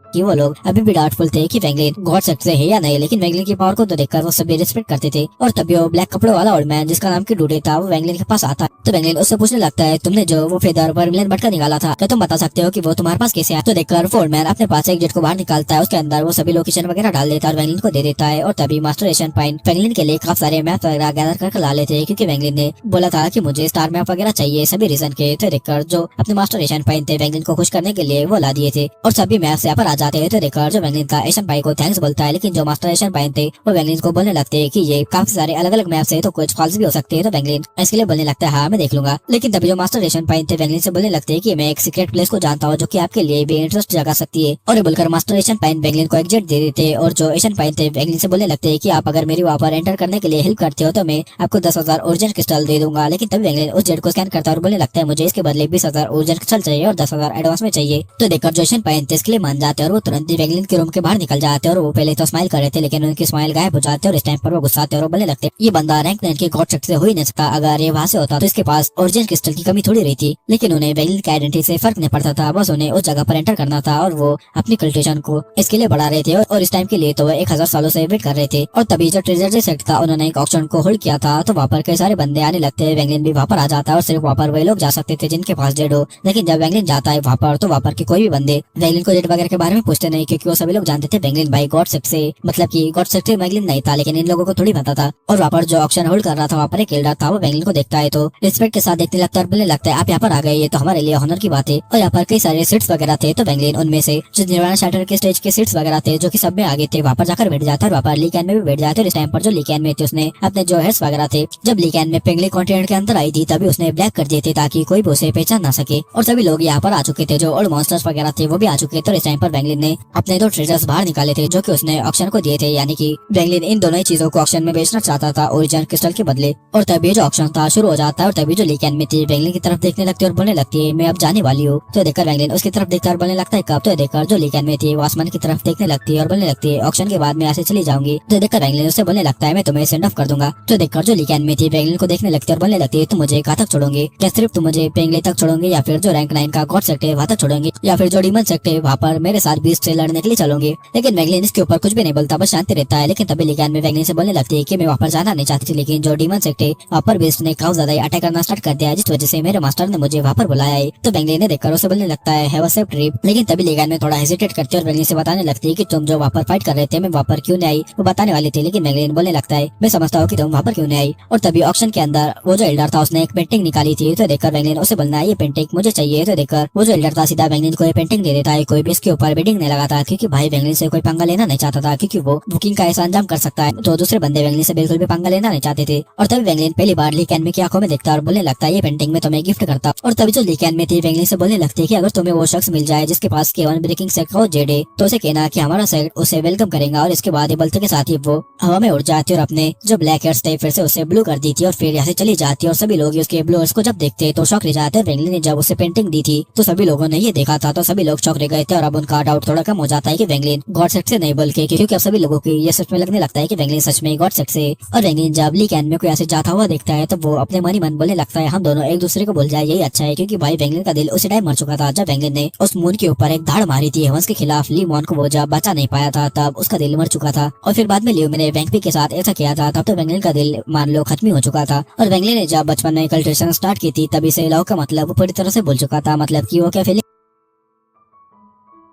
[SPEAKER 1] कि वो लोग अभी भी डाउटफुल थे कि वेंगलिन गॉड सेट से है या नहीं, लेकिन वेंगलिन की पावर को तो देखकर वो सभी रिस्पेक्ट करते थे। और तभी वो ब्लैक कपड़ों वाला ओल्ड मैन जिसका नाम की डूडे था वो वेंगलिन के पास आता है। तो वेंगलिन उससे पूछने लगता है तुमने जो वो फेदर 1 मिलियन बर्ड का निकाला था क्या तुम बता सकते हो कि वो तुम्हारे पास कैसे आया। तो देखकर वो ओल्ड मैन अपने पास एक जेट को बाहर निकालता है, उसके अंदर वो सभी लोकेशन वगैरह डाल देता है और वेंगलिन को दे देता है। और तभी मास्टर एशियन पाइन वेंगलिन के लिए काफी सारे मैप वगैरह गैदर करके ला लेते हैं, क्योंकि वेंगलिन ने बोला था कि मुझे स्टार मैप वगैरह चाहिए सभी रीजन के। तो देखकर जो अपने मास्टर एशियन पाइन थे वेंगलिन को खुश करने के लिए वो ला दिए थे और सभी मैप यहाँ पर आ जाते हैं तो देखकर जो वैंगलिन का एशियन पाई को थैंक्स बोलता है, लेकिन जो मास्टर एशियन पाई थे वो वैंगलिन को बोलने लगते हैं कि ये काफी सारे अलग अलग मैप है तो कुछ फॉल्स भी हो सकते हैं। तो वैंगलिन इसके लिए बोलने लगता है हाँ मैं देख लूंगा। लेकिन तभी जो मास्टर एशियन पाई थे वैंगलिन से बोलने लगते हैं कि मैं एक सीक्रेट प्लेस को जानता हूँ जो कि आपके लिए भी इंटरेस्ट जगा सकती है। और ये बोलकर मास्टर एशियन पाइन वैंगलिन को एक जेट दे देते हैं और जो एशियन पाइन थे वैंगलिन से बोलने लगते हैं कि आप अगर मेरी वहाँ पर एंटर करने के लिए हेल्प करते हो तो मैं आपको 10,000 ओरिजिन क्रिस्टल दे दूंगा। लेकिन तभी वैंगलिन उस जेट को स्कैन करता है और बोलने लगता है मुझे इसके बदले 20,000 ओरिजिन क्रिस्टल चाहिए और 10,000 एडवांस में चाहिए। तो देखकर जो एशियन पाइन थे इसके लिए मान जाते हैं और वो तुरंत ही वैंगलिन के रूम के बाहर निकल जाते हैं। और वो पहले तो स्माइल कर रहे थे लेकिन उनकी स्माइल गायब हो जाती है और इस टाइम पर वो गुस्साते हैं और बोलने लगते हैं ये बंदा रैंक 9 के गॉड सेक्ट से हो ही नहीं सकता, अगर ये वहाँ से होता तो इसके पास ओरिजिन क्रिस्टल की कमी थोड़ी रही थी। लेकिन उन्हें वैंगलिन की आइडेंटिटी से फर्क नहीं पड़ता था, बस उन्हें उस जगह पर एंटर करना था और वो अपनी कल्टिवेशन को इसके लिए बढ़ा रहे थे और इस टाइम के लिए तो 1000 सालों से वेट कर रहे थे। और तभी जो ट्रेजर सेट था उन्होंने एक ऑक्शन को होल्ड किया था तो वहाँ पर कई सारे बंदे आने लगते हैं। वैंगलिन भी वहाँ पर आ जाता है और सिर्फ वहाँ पर वही लोग जा सकते थे जिनके पास जेड हो। लेकिन जब वैंगलिन जाता है वहाँ पर तो वहाँ पर के कोई भी बंदे वैंगलिन को जेड वगैरह के बारे में पूछते नहीं, क्योंकि वो सभी लोग जानते थे वैंगलिन भाई गॉड सेक्ट से, मतलब की गॉड सेक्ट से वैंगलिन नहीं था, लेकिन इन लोगों को थोड़ी पता था। और वहाँ पर जो ऑक्शन होल्ड कर रहा था वहाँ पर एक एल्डर था, वो वैंगलिन को देखता है तो रिस्पेक्ट के साथ देखने लगता है और बोलने लगता है आप यहाँ पर आ गए, ये तो हमारे लिए ऑनर की बात है। और यहाँ पर कई सारे सीट्स वगैरह थे तो वैंगलिन उनमें से जो निर्वाणा शैटर के स्टेज के सीट्स वगैरह थे जो कि सब में आगे थे वहाँ पर जाकर बैठ जाता है और वहाँ पर लीकैन में भी बैठ जाते। और इस टाइम पर जो लीकैन में थे उसने अपने जो हेड्स वगैरह थे जब लीकैन में पेंगली कॉन्टिनेंट के अंदर आई थी तभी उसने ब्लैक कर दिए थे ताकि कोई भी उसे पहचान ना सके। और सभी लोग यहाँ पर आ चुके थे, जो ओल्ड मॉन्स्टर्स वगैरह थे वो भी आ चुके थे। और इस टाइम पर वैंगलिन ने अपने 2 ट्रेजर्स बाहर निकाले थे जो कि उसने ऑक्शन को दिए थे, यानी कि वैंगलिन इन दोनों ही चीजों को ऑक्शन में बेचना चाहता था ओरिजिन क्रिस्टल के बदले। और तभी जो ऑक्शन था शुरू हो जाता है और तभी जो लीकैन में थी वैंगलिन की तरफ देखने लगती है और बोलने लगती है मैं अब जाने वाली हूँ। तो देखकर वैंगलिन उसकी तरफ देखकर बोलने लगता है कब। तो देखकर जो लीकैन में थी वो आसमान की तरफ देखने लगती है और बोलने लगती है ऑक्शन के बाद में ऐसे चली जाऊंगी। तो देखकर वैंगलिन उससे बोलने लगता है मैं तुम्हें सेंड ऑफ कर दूंगा। तो देखकर जो लीकैन में थी वैंगलिन को देखने लगती है और बोलने लगती है तुम मुझे कहाँ तक छोड़ोगे, क्या सिर्फ तुम मुझे पेंगले तक छोड़ोगे या फिर जो रैंक 9 का गॉड सेक्ट है वहाँ तक छोड़ोगे या फिर जो डीमन सेक्ट है वहाँ पर मेरे साथ बीस्ट से लड़ने के लिए चलोगे। लेकिन वैंगलिन इसके ऊपर कुछ भी नहीं बोलता, बस शांति रहता है। लेकिन तभी लीकैन में वैंगलिन से बोलने लगती है कि मैं वहाँ पर जाना नहीं चाहती थी, लेकिन जो डीमन सेक्ट है वहाँ पर बीस्ट ने काफी ज्यादा अटैक करना स्टार्ट कर दिया जिस वजह से मेरे मास्टर ने मुझे वहाँ पर बुलाया है। तो वैंगलिन ने देखकर उसे बोलने लगता है हैव अ सेफ ट्रिप। लेकिन तभी लीकैन में थोड़ा हेजिटेट करते और वैंगलिन से बताने लगती है कि तुम जो वहाँ पर फाइट कर रहे थे मैं वहाँ पर क्यों नहीं आई वो बताने वाली थी। लेकिन वैंगलिन बोलने लगता है मैं समझता हूँ कि तुम वहाँ पर क्यों नहीं आई। और तभी ऑक्शन के अंदर वो जो एल्डर था उसने एक पेंटिंग निकाली थी तो देखकर वैंगलिन उसे बोलना है ये पेंटिंग मुझे चाहिए। तो देखकर वो जो एल्डर था सीधा वैंगलिन को ये पेंटिंग दे देता है, कोई भी इसके ऊपर बिडिंग नहीं लगाता क्योंकि भाई वैंगलिन से कोई पंगा लेना नहीं चाहता था क्योंकि वो बुकिंग का ऐसा अंजाम कर सकता है। तो दूसरे बंदे वैंगलिन से बिल्कुल भी पंगा लेना नहीं चाहते थे। और तभी वैंगलिन पहली बार लीकैन में की आंखों में देखता और बोलने लगता है ये पेंटिंग में तुम्हें गिफ्ट करता। और तभी जो लीकैन में थी वैंगलिन से बोलने लगती है कि अगर तुम्हें वो शख्स मिल जाए जिसके पास केवल ब्रेकिंग सेक्ट का जेड है तो उसे कहना कि हमारा सेक्ट उसे वेलकम करेगा। और इसके बाद बलते के साथ ही वो हवा में उड़ जाती और अपने जो ब्लैक हेयर्स थे फिर से उसे ब्लू कर दी थी और फिर यहाँ से चली जाती। और सभी लोग उसके ब्लूअर्स को जब देखते तो शॉक रह जाते। वैंगलिन ने जब उसे पेंटिंग दी थी तो सभी लोगों ने ये देखा था तो सभी लोग शॉक रह गए थे और अब उनका डाउट थोड़ा कम हो जाता है कि वैंगलिन गॉड सेक्ट से नहीं बल्कि क्योंकि अब सभी लोगों को ये सच में लगने लगता है कि वैंगलिन सच में गॉड सेक्ट से। और वैंगलिन जब लीकैन में कोई ऐसे जाता हुआ देखता है तो वो अपने मन ही मन बोलने लगता है हम दोनों एक दूसरे को भूल जाए यही अच्छा है, क्योंकि भाई वैंगलिन का दिल उसी टाइम मर चुका था जब वैंगलिन ने उस मून के ऊपर एक धाड़ मारी थी हेवंस के खिलाफ। ली मॉन को वो जब बचा नहीं पाया था तब उसका दिल मर चुका था और फिर बाद में लियो ने वैंगपी के साथ ऐसा किया था तब तो वैंगलिन का दिल मान लो खत्म हो चुका था। और वैंगलिन ने जब बचपन में कल्टिवेशन स्टार्ट की थी तभी से लव का मतलब पूरी तरह से भूल चुका था, मतलब कि वो क्या फीलिंग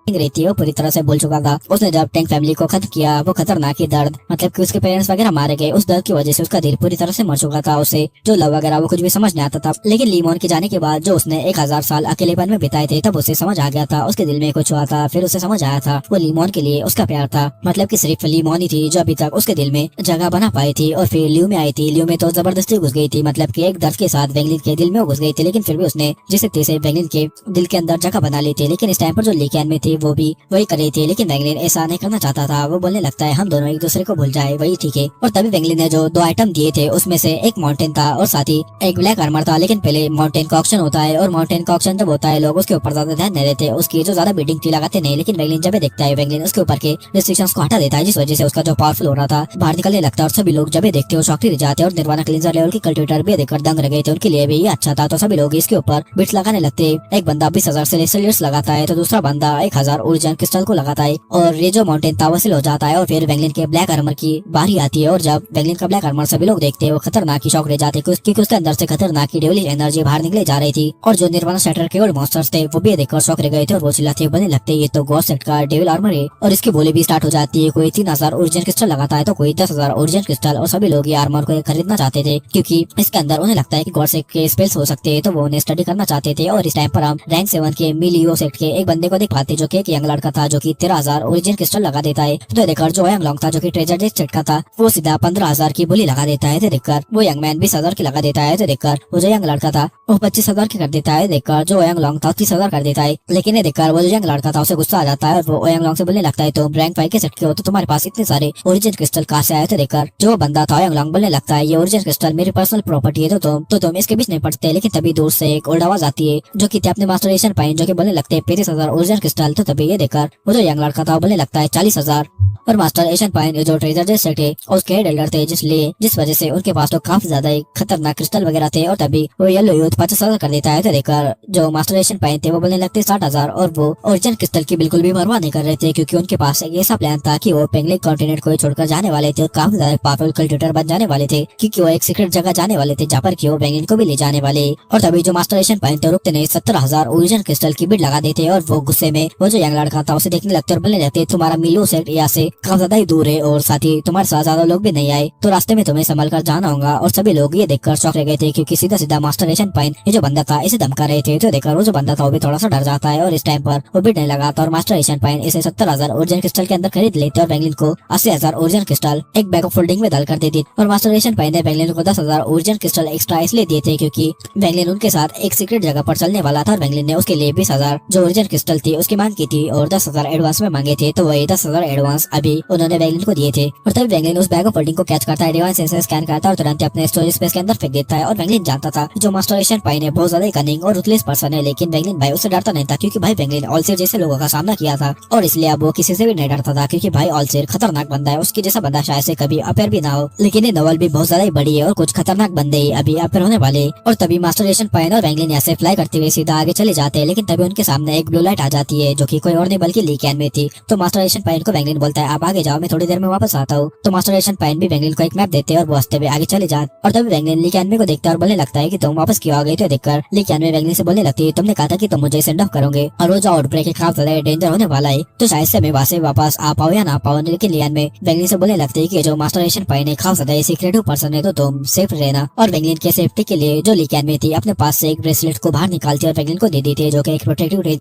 [SPEAKER 1] रहती है वो पूरी तरह से भूल चुका था। उसने जब टैंक फैमिली को खत्म किया वो खतरनाक ही दर्द, मतलब कि उसके पेरेंट्स वगैरह मारे गए, उस दर्द की वजह से उसका दिल पूरी तरह से मर चुका था। उसे जो लव वगैरह वो कुछ भी समझ नहीं आता था। लेकिन लीमोन के जाने के बाद जो उसने 1000 साल अकेलेपन में बिताए थे तब उसे समझ आ गया था, उसके दिल में कुछ हुआ था। फिर उसे समझ आया था वो लीमोन के लिए उसका प्यार था, मतलब कि सिर्फ लीमोन ही थी जो अभी तक उसके दिल में जगह बना पाई थी। और फिर लियो में आई थी, लियो में तो जबरदस्ती घुस गई थी, मतलब कि एक दर्द के साथ वैंगलिन के दिल में घुस गई थी। लेकिन फिर भी उसने जिसे तैसे वैंगलिन के दिल के अंदर जगह बना ली थी। लेकिन इस टाइम पर जो लीकैन में थी वो भी वही कर रही थी, लेकिन वैंगलिन ऐसा नहीं करना चाहता था। वो बोलने लगता है हम दोनों एक दूसरे को भूल जाए वही ठीक है। और तभी वैंगलिन ने जो 2 आइटम दिए थे उसमें से एक माउंटेन था और साथ ही एक ब्लैक आर्मर था। लेकिन पहले माउंटेन का ऑक्शन होता है और माउंटेन का ऑक्शन जब होता है लोग उसके ऊपर ज्यादा ध्यान नहीं देते, उसकी जो ज्यादा बिडिंग थी लगाते नहीं। लेकिन वैंगलिन जब देखता है वैंगलिन उसके ऊपर के रिस्ट्रिक्शंस को हटा देता है जिस वजह से उसका जो पावरफुल हो रहा था बाहर निकलने लगता है। और सभी लोग जब देखते हो शॉक रह जाते हैं। और निर्वाणा क्लींजर लेवल की कल्टिवेटर भी देखकर दंग रह गए थे, उनके लिए भी ये अच्छा था। तो सभी लोग इसके ऊपर बिट्स लगाने लगते हैं। एक बंदा 20,000 सेलेस्टियल्स लगाता है तो दूसरा बंदा 1000 ओरिजिन क्रिस्टल को लगाता है और ये जो माउंटेन था वसील हो जाता है। और फिर वैंगलिन के ब्लैक आर्मर की बारी आती है और जब वैंगलिन का ब्लैक आर्मर सभी लोग देखते हैं वो खतरनाक ही शॉक रह जाते हैं क्योंकि उसके अंदर से खतरनाक ही डेविलिश एनर्जी बाहर निकले जा रही थी। और जो निर्वाणा शैटर के ओल्ड मॉन्स्टर्स थे वो भी देखकर शॉक रह गए थे और वो चिल्लाते बनने लगते ये तो गॉड सेक्ट का डेविल आर्मर है। और इसकी बोली भी स्टार्ट हो जाती है, कोई 3000 ओरिजिन क्रिस्टल लगाता है तो कोई 10,000 ओरिजिन क्रिस्टल। और सभी लोग ये आर्मर को खरीदना चाहते थे क्योंकि इसके अंदर उन्हें लगता है कि गॉड सेक्ट के स्पेल्स हो सकते हैं, तो वो उन्हें स्टडी करना चाहते थे। और इस टाइम पर हम रैंक 7 के मिलियो सेक्ट के एक बंदे को देख पाते जो आके एक यंग लड़का था जो कि 13,000 ओरिजिन क्रिस्टल लगा देता है। तो देखकर जो यंग लॉन्ग था जो कि ट्रेजर डिस्ट्रिक्ट का था वो सीधा 15,000 की बोली लगा देता है। तो देखकर वो यंग मैन 20,000 की लगा देता है। तो देखकर वो जो यंग लड़का था वो 25,000 की कर देता है। देखकर जो यंग लॉन्ग था 30,000 कर देता है। लेकिन ये देखकर वो जो यंग लड़का था उसे गुस्सा आ जाता है और वो यंग लॉन्ग से बोलने लगता है तुम रैंक 5 के सेट के हो तो तुम्हारे पास इतने सारे ओरिजिन क्रिस्टल कहाँ से आए। तो देखकर जो बंदा था यंग लॉन्ग बोलने लगता है ये ओरिजिन क्रिस्टल मेरी पर्सनल प्रॉपर्टी है तो तुम इसके बीच नहीं पड़ते। लेकिन तभी दूर से एक ओल्ड आवाज आती है जो कि थे अपने मास्टर एशियन पाइन जो कि बोलने लगते हैं 35,000 ओरिजिनल क्रिस्टल। तो तभी ये देखकर वो जो यंग लड़का था वो बोलने लगता है 40,000। और मास्टर एशियन पाइन जो ट्रेजर डिस्ट्रिक्ट थे उसके एल्डर थे जिस वजह से उनके पास तो काफी ज्यादा खतरनाक क्रिस्टल वगैरह थे। और तभी वो येलो यूथ 50,000 कर देता है। तो देखकर जो मास्टर एशियन पाइन थे वो बोलने लगते 60,000 और वो ओरिजिनल क्रिस्टल की बिल्कुल भी परवाह नहीं कर रहे थे क्योंकि उनके पास एक ऐसा प्लान था कि वो पेंगलिन कॉन्टिनेंट को छोड़कर जाने वाले थे और काफी ज्यादा पावरफुल कल्टिवेटर बन जाने वाले थे क्योंकि वो एक सीक्रेट जगह जाने वाले थे जहाँ पर की वो पेंगलिन को भी ले जाने वाले। और तभी जो मास्टर एशियन पाइन थे रुकते नहीं 70,000 ओरिजिनल क्रिस्टल की बिड लगा देते और वो गुस्से में वो जो यंग लड़का था उसे देखने लगते और बोलने लगते तुम्हारा मिलो सेट यहाँ से काफी ज्यादा ही दूर है और साथ ही तुम्हारे साथ ज्यादा लोग भी नहीं आए तो रास्ते में तुम्हें संभल कर जाना होगा। और सभी लोग ये देखकर शॉक रह गए थे क्योंकि सीधा सीधा मास्टर एशियन पाइन ये जो बंदा था इसे धमका रहे थे। तो देखकर वो जो बंदा था वो भी थोड़ा सा डर जाता है और इस टाइम पर वो बिडने लगा था और मास्टर एशियन पाइन इसे 70,000 ओरिजिनल क्रिस्टल के अंदर खरीद लेते और बेंगलिन को 80,000 ओरिजिनल क्रिस्टल एक बैग ऑफ फोल्डिंग में डाल कर देती। और मास्टर एशियन पाइन ने बेंगलिन को 10,000 ओरिजिनल क्रिस्टल एक्स्ट्रा इसलिए दिए थे क्योंकि बेंगलिन उनके साथ एक सीक्रेट जगह पर चलने वाला था और बेंगलिन ने उसके लिए 20,000 जो ओरिजिनल क्रिस्टल थी उसकी मांग की थी और 10,000 एडवांस में मांगे थे। तो वही 10,000 एडवांस अभी उन्होंने बेंगलिन को दिए थे। और तभी बेंगलिन उस बैग ऑफ फोल्डिंग को कैच करता है, डिवाइन सेंसर स्कैन करता है और तुरंत अपने स्टोरेज स्पेस के अंदर फेंक देता है। और बेंगलिन जानता था जो मास्टर एशियन पाइन है बहुत ज्यादा कनिंग और रुथलेस पर्सन है लेकिन बेंगलिन भाई उससे डरता नहीं था क्योंकि भाई बेंगलिन ऑलसेर जैसे लोगों का सामना किया था और इसलिए अब वो किसी से भी नहीं डरता था क्योंकि भाई ऑलसेर खतरनाक बंदा है। उसके जैसा बंदा शायद से कभी अपेयर भी ना हो लेकिन ये नॉवल भी बहुत ज्यादा बड़ी है और कुछ खतरनाक बंदे अभी अपेयर होने वाले। और तभी मास्टर एशियन पाइन और बेंगलिन यहाँ से फ्लाई करते हुए सीधा आगे चले जाते हैं लेकिन तभी उनके सामने एक ब्लू लाइट आ जाती है जो कि कोई और नहीं बल्कि ली कैन में थी। तो मास्टर एशियन पाइन को बेंगलिन बोलता है आप आगे जाओ मैं थोड़ी देर में वापस आता हूँ। तो मास्टर एशियन पाइन भी बेंगलिन को एक मैप देते हैं और वो हंसते हुए आगे चले जाते। और तभी बेंगलिन ली कैन को देखता है और बोलने लगता है कि तुम वापस क्यों आ गए। तो देखकर ली कैन बेंगलिन से बोलने लगती है तुमने कहा था कि तुम मुझे सेंड ऑफ करोगे और वो जो आउटब्रेक है काफी ज्यादा डेंजर होने वाला है तो शायद से मैं वहाँ से वापस आ पाऊँ या ना पाऊँ। लेकिन लियान में बेंगलिन से बोलने लगती है कि जो मास्टर एशियन पाइन है काफी ज्यादा सीक्रेटिव पर्सन है तो तुम सेफ रहना। और बेंगलिन के सेफ्टी के लिए जो ली कैन में थी अपने पास से एक ब्रेसलेट को बाहर निकालती और बेंगलिन को दे दी थी जो कि एक प्रोटेक्टिव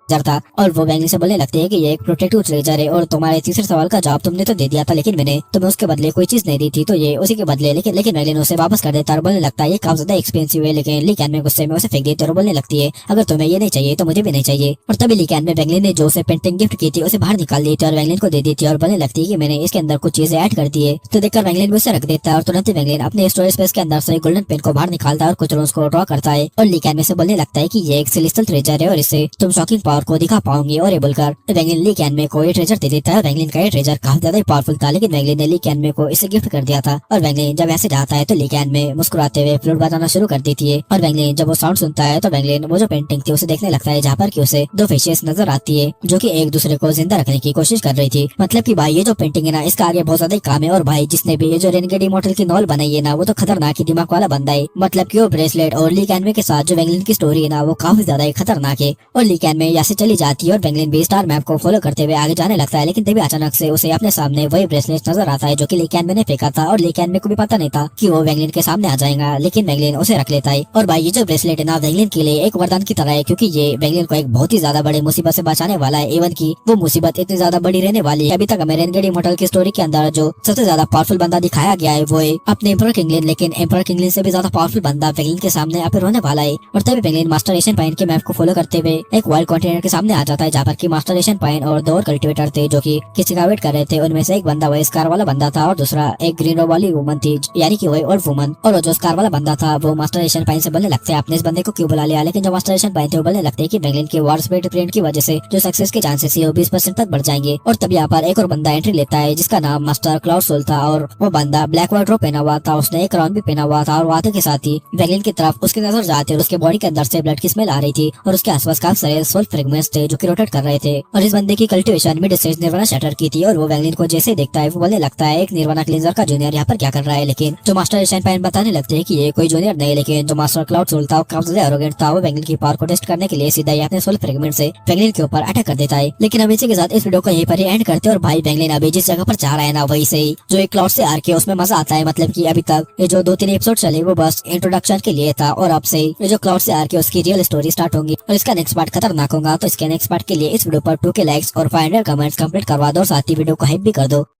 [SPEAKER 1] था। और वो बेंगलिन से बोलने लगते हैं कि ये एक प्रोटेक्टिव ट्रेजर है और तुम्हारे तीसरे सवाल का जवाब तुमने तो दे दिया था लेकिन मैंने तुम्हें उसके बदले कोई चीज नहीं दी थी तो ये उसी के बदले। लेकिन बेंगलिन उसे वापस कर देता और बोलने लगता है ये काफी ज्यादा एक्सपेंसिव है। लेकिन ली कैन में गुस्से में उसे फेंक देती और बोलने लगती है अगर तुम्हें ये नहीं चाहिए तो मुझे भी नहीं चाहिए। और तभी ली कैन में बेंगलिन ने जो उसे पेंटिंग गिफ्ट की थी उसे बाहर निकाल दी थी और बेंगलिन को दे दी थी और बोलने लगती है कि मैंने इसके अंदर कुछ चीजें ऐड कर दी है। तो देखकर बेंगलिन भी उसे रख देता है और तुरंत बेंगलिन अपने स्टोरेज स्पेस के अंदर से गोल्डन पेन को बाहर निकालता है और कुछ रूल्स को ड्रॉ करता है। और ली कैन में से बोलने लगता है कि ये एक सेलेस्टियल ट्रेजर है और इससे तुम शॉकिंग पावर को दिखा पाओगे। और ये बोलकर बेंगलिन ली कैन में को ये ट्रेजर दे देता है। बेंगलिन का ये ट्रेजर काफी ज्यादा पावरफुल था लेकिन बेंगलिन ने ली कैन में को इसे गिफ्ट कर दिया था। और बेंगलिन जब ऐसे जाता है तो ली कैन में मुस्कुराते हुए फ्लूट बजाना शुरू कर देती है। और बेंगलिन जब वो साउंड सुनता है तो बेंगलिन वो जो पेंटिंग थी उसे देखने लगता है जहाँ पर की उसे दो फिशेस नजर आती है जो की एक दूसरे को जिंदा रखने की कोशिश कर रही थी। मतलब की भाई ये जो पेंटिंग है ना इसका आगे बहुत ज्यादा काम है और भाई जिसने भी ये जो रेनगेड इमॉर्टल की नॉवल बनाई है ना वो तो खतरनाक ही दिमाग वाला बंदा है। मतलब की वो ब्रेसलेट और ली कैन के साथ जो बेंगलिन की स्टोरी है ना वो काफी ज्यादा खतरनाक है। और ली कैन में यहाँ से चली जाती है और बेंगलिन भी स्टार मैप को फॉलो करते हुए आगे जाने लगता है। लेकिन तभी अचानक से उसे अपने सामने वही ब्रेसलेट नजर आता है जो कि ली कैन ने फेंका था और ली कैन को भी पता नहीं था कि वो बेंगलिन के सामने आ जाएगा लेकिन बेंगलिन उसे रख लेता है। और भाई ये जो ब्रेसलेट है ना बेंगलिन के लिए एक वरदान की तरह है क्योंकि ये बेंगलिन को एक बहुत ही ज्यादा बड़ी मुसीबत से बचाने वाला है। इवन की वो मुसीबत इतनी ज्यादा बड़ी रहने वाली है अभी तक हमें रेनगेड इमॉर्टल की स्टोरी के अंदर जो सबसे ज्यादा पावरफुल बंदा दिखाया गया है वो है अपने एम्परर किंगलिन। लेकिन एम्परर किंगलिन से भी ज्यादा पावरफुल बंदा बेंगलिन के सामने अपेयर होने वाला है। और तभी बेंगलिन मास्टर एशियन पाइन के मैप को फॉलो करते हुए एक वाइल्ड कॉन्टिनेंट के सामने आ जाता है जहाँ पर की मास्टर एशियन पाइन और दो और कल्टिवेटर थे जो कि किसी का वेट कर रहे थे। उनमें से एक बंदा वही स्कार वाला बंदा था और दूसरा एक ग्रीन रोब वाली वुमन थी यानी कि वही और वुमन। और जो स्कार वाला बंदा था वो मास्टर एशियन पाइन से बोलने लगते हैं आपने इस बंदे को क्यों बुला लिया। लेकिन जो मास्टर एशियन पाइन थे वो बोलने लगते हैं कि बेंगलिन के वॉर स्पीड प्रिंट की वजह से जो सक्सेस के चांसेस है वो 20% तक बढ़ जाएंगे। और तब यहाँ पर एक और बंदा एंट्री लेता है जिसका नाम मास्टर क्लाउड सोल था और वो बंदा ब्लैक वार्ड्रोब पहना हुआ था। उसने एक राउंड भी पहना हुआ था और वाते के साथ ही बेंगलिन की तरफ उसकी नजर जाती और उसके बॉडी के अंदर से ब्लड की स्मेल आ रही थी और उसके आसपास काफी सारे सोल फ्रेगमेंट्स थे जो कि रोटेट कर रहे थे। और इस बंदे की cultivation mid stage nirvana shutter की थी और वो बेंगलिन को जैसे देखता है वो बोलने लगता है एक निर्वाणा क्लींजर का जूनियर यहाँ पर क्या कर रहा है। लेकिन जो मास्टर एशियन पाइन बताने लगते हैं कि ये कोई जूनियर नहीं लेकिन जो मास्टर क्लाउड सोल था वो काफी ज्यादा एरोगेंट था। वो बेंगलिन की पावर को टेस्ट करने के लिए सीधा ही अपने सोल फ्रेगमेंट से बेंगलिन के ऊपर अटैक कर देता है। लेकिन हम इसी के साथ इस वीडियो को यहीं पर ही एंड करते हैं। और भाई बेंगलिन अभी जिस जगह पर जा रहा है ना वही से जो एक क्लाउड से आर के उसमें मजा आता है। मतलब की अभी तक ये जो 2-3 एपिसोड चले वो बस इंट्रोडक्शन के लिए था और अब से ये जो क्लाउड से आर के उसकी रियल स्टोरी स्टार्ट होंगी और इसका नेक्स्ट पार्ट खतरनाक होगा। तो इसके नेक्स्ट पार्ट के लिए इस वीडियो पर 2K लाइक्स और 500 कमेंट्स कंप्लीट करवा दो और साथ ही वीडियो को हाइप भी कर दो।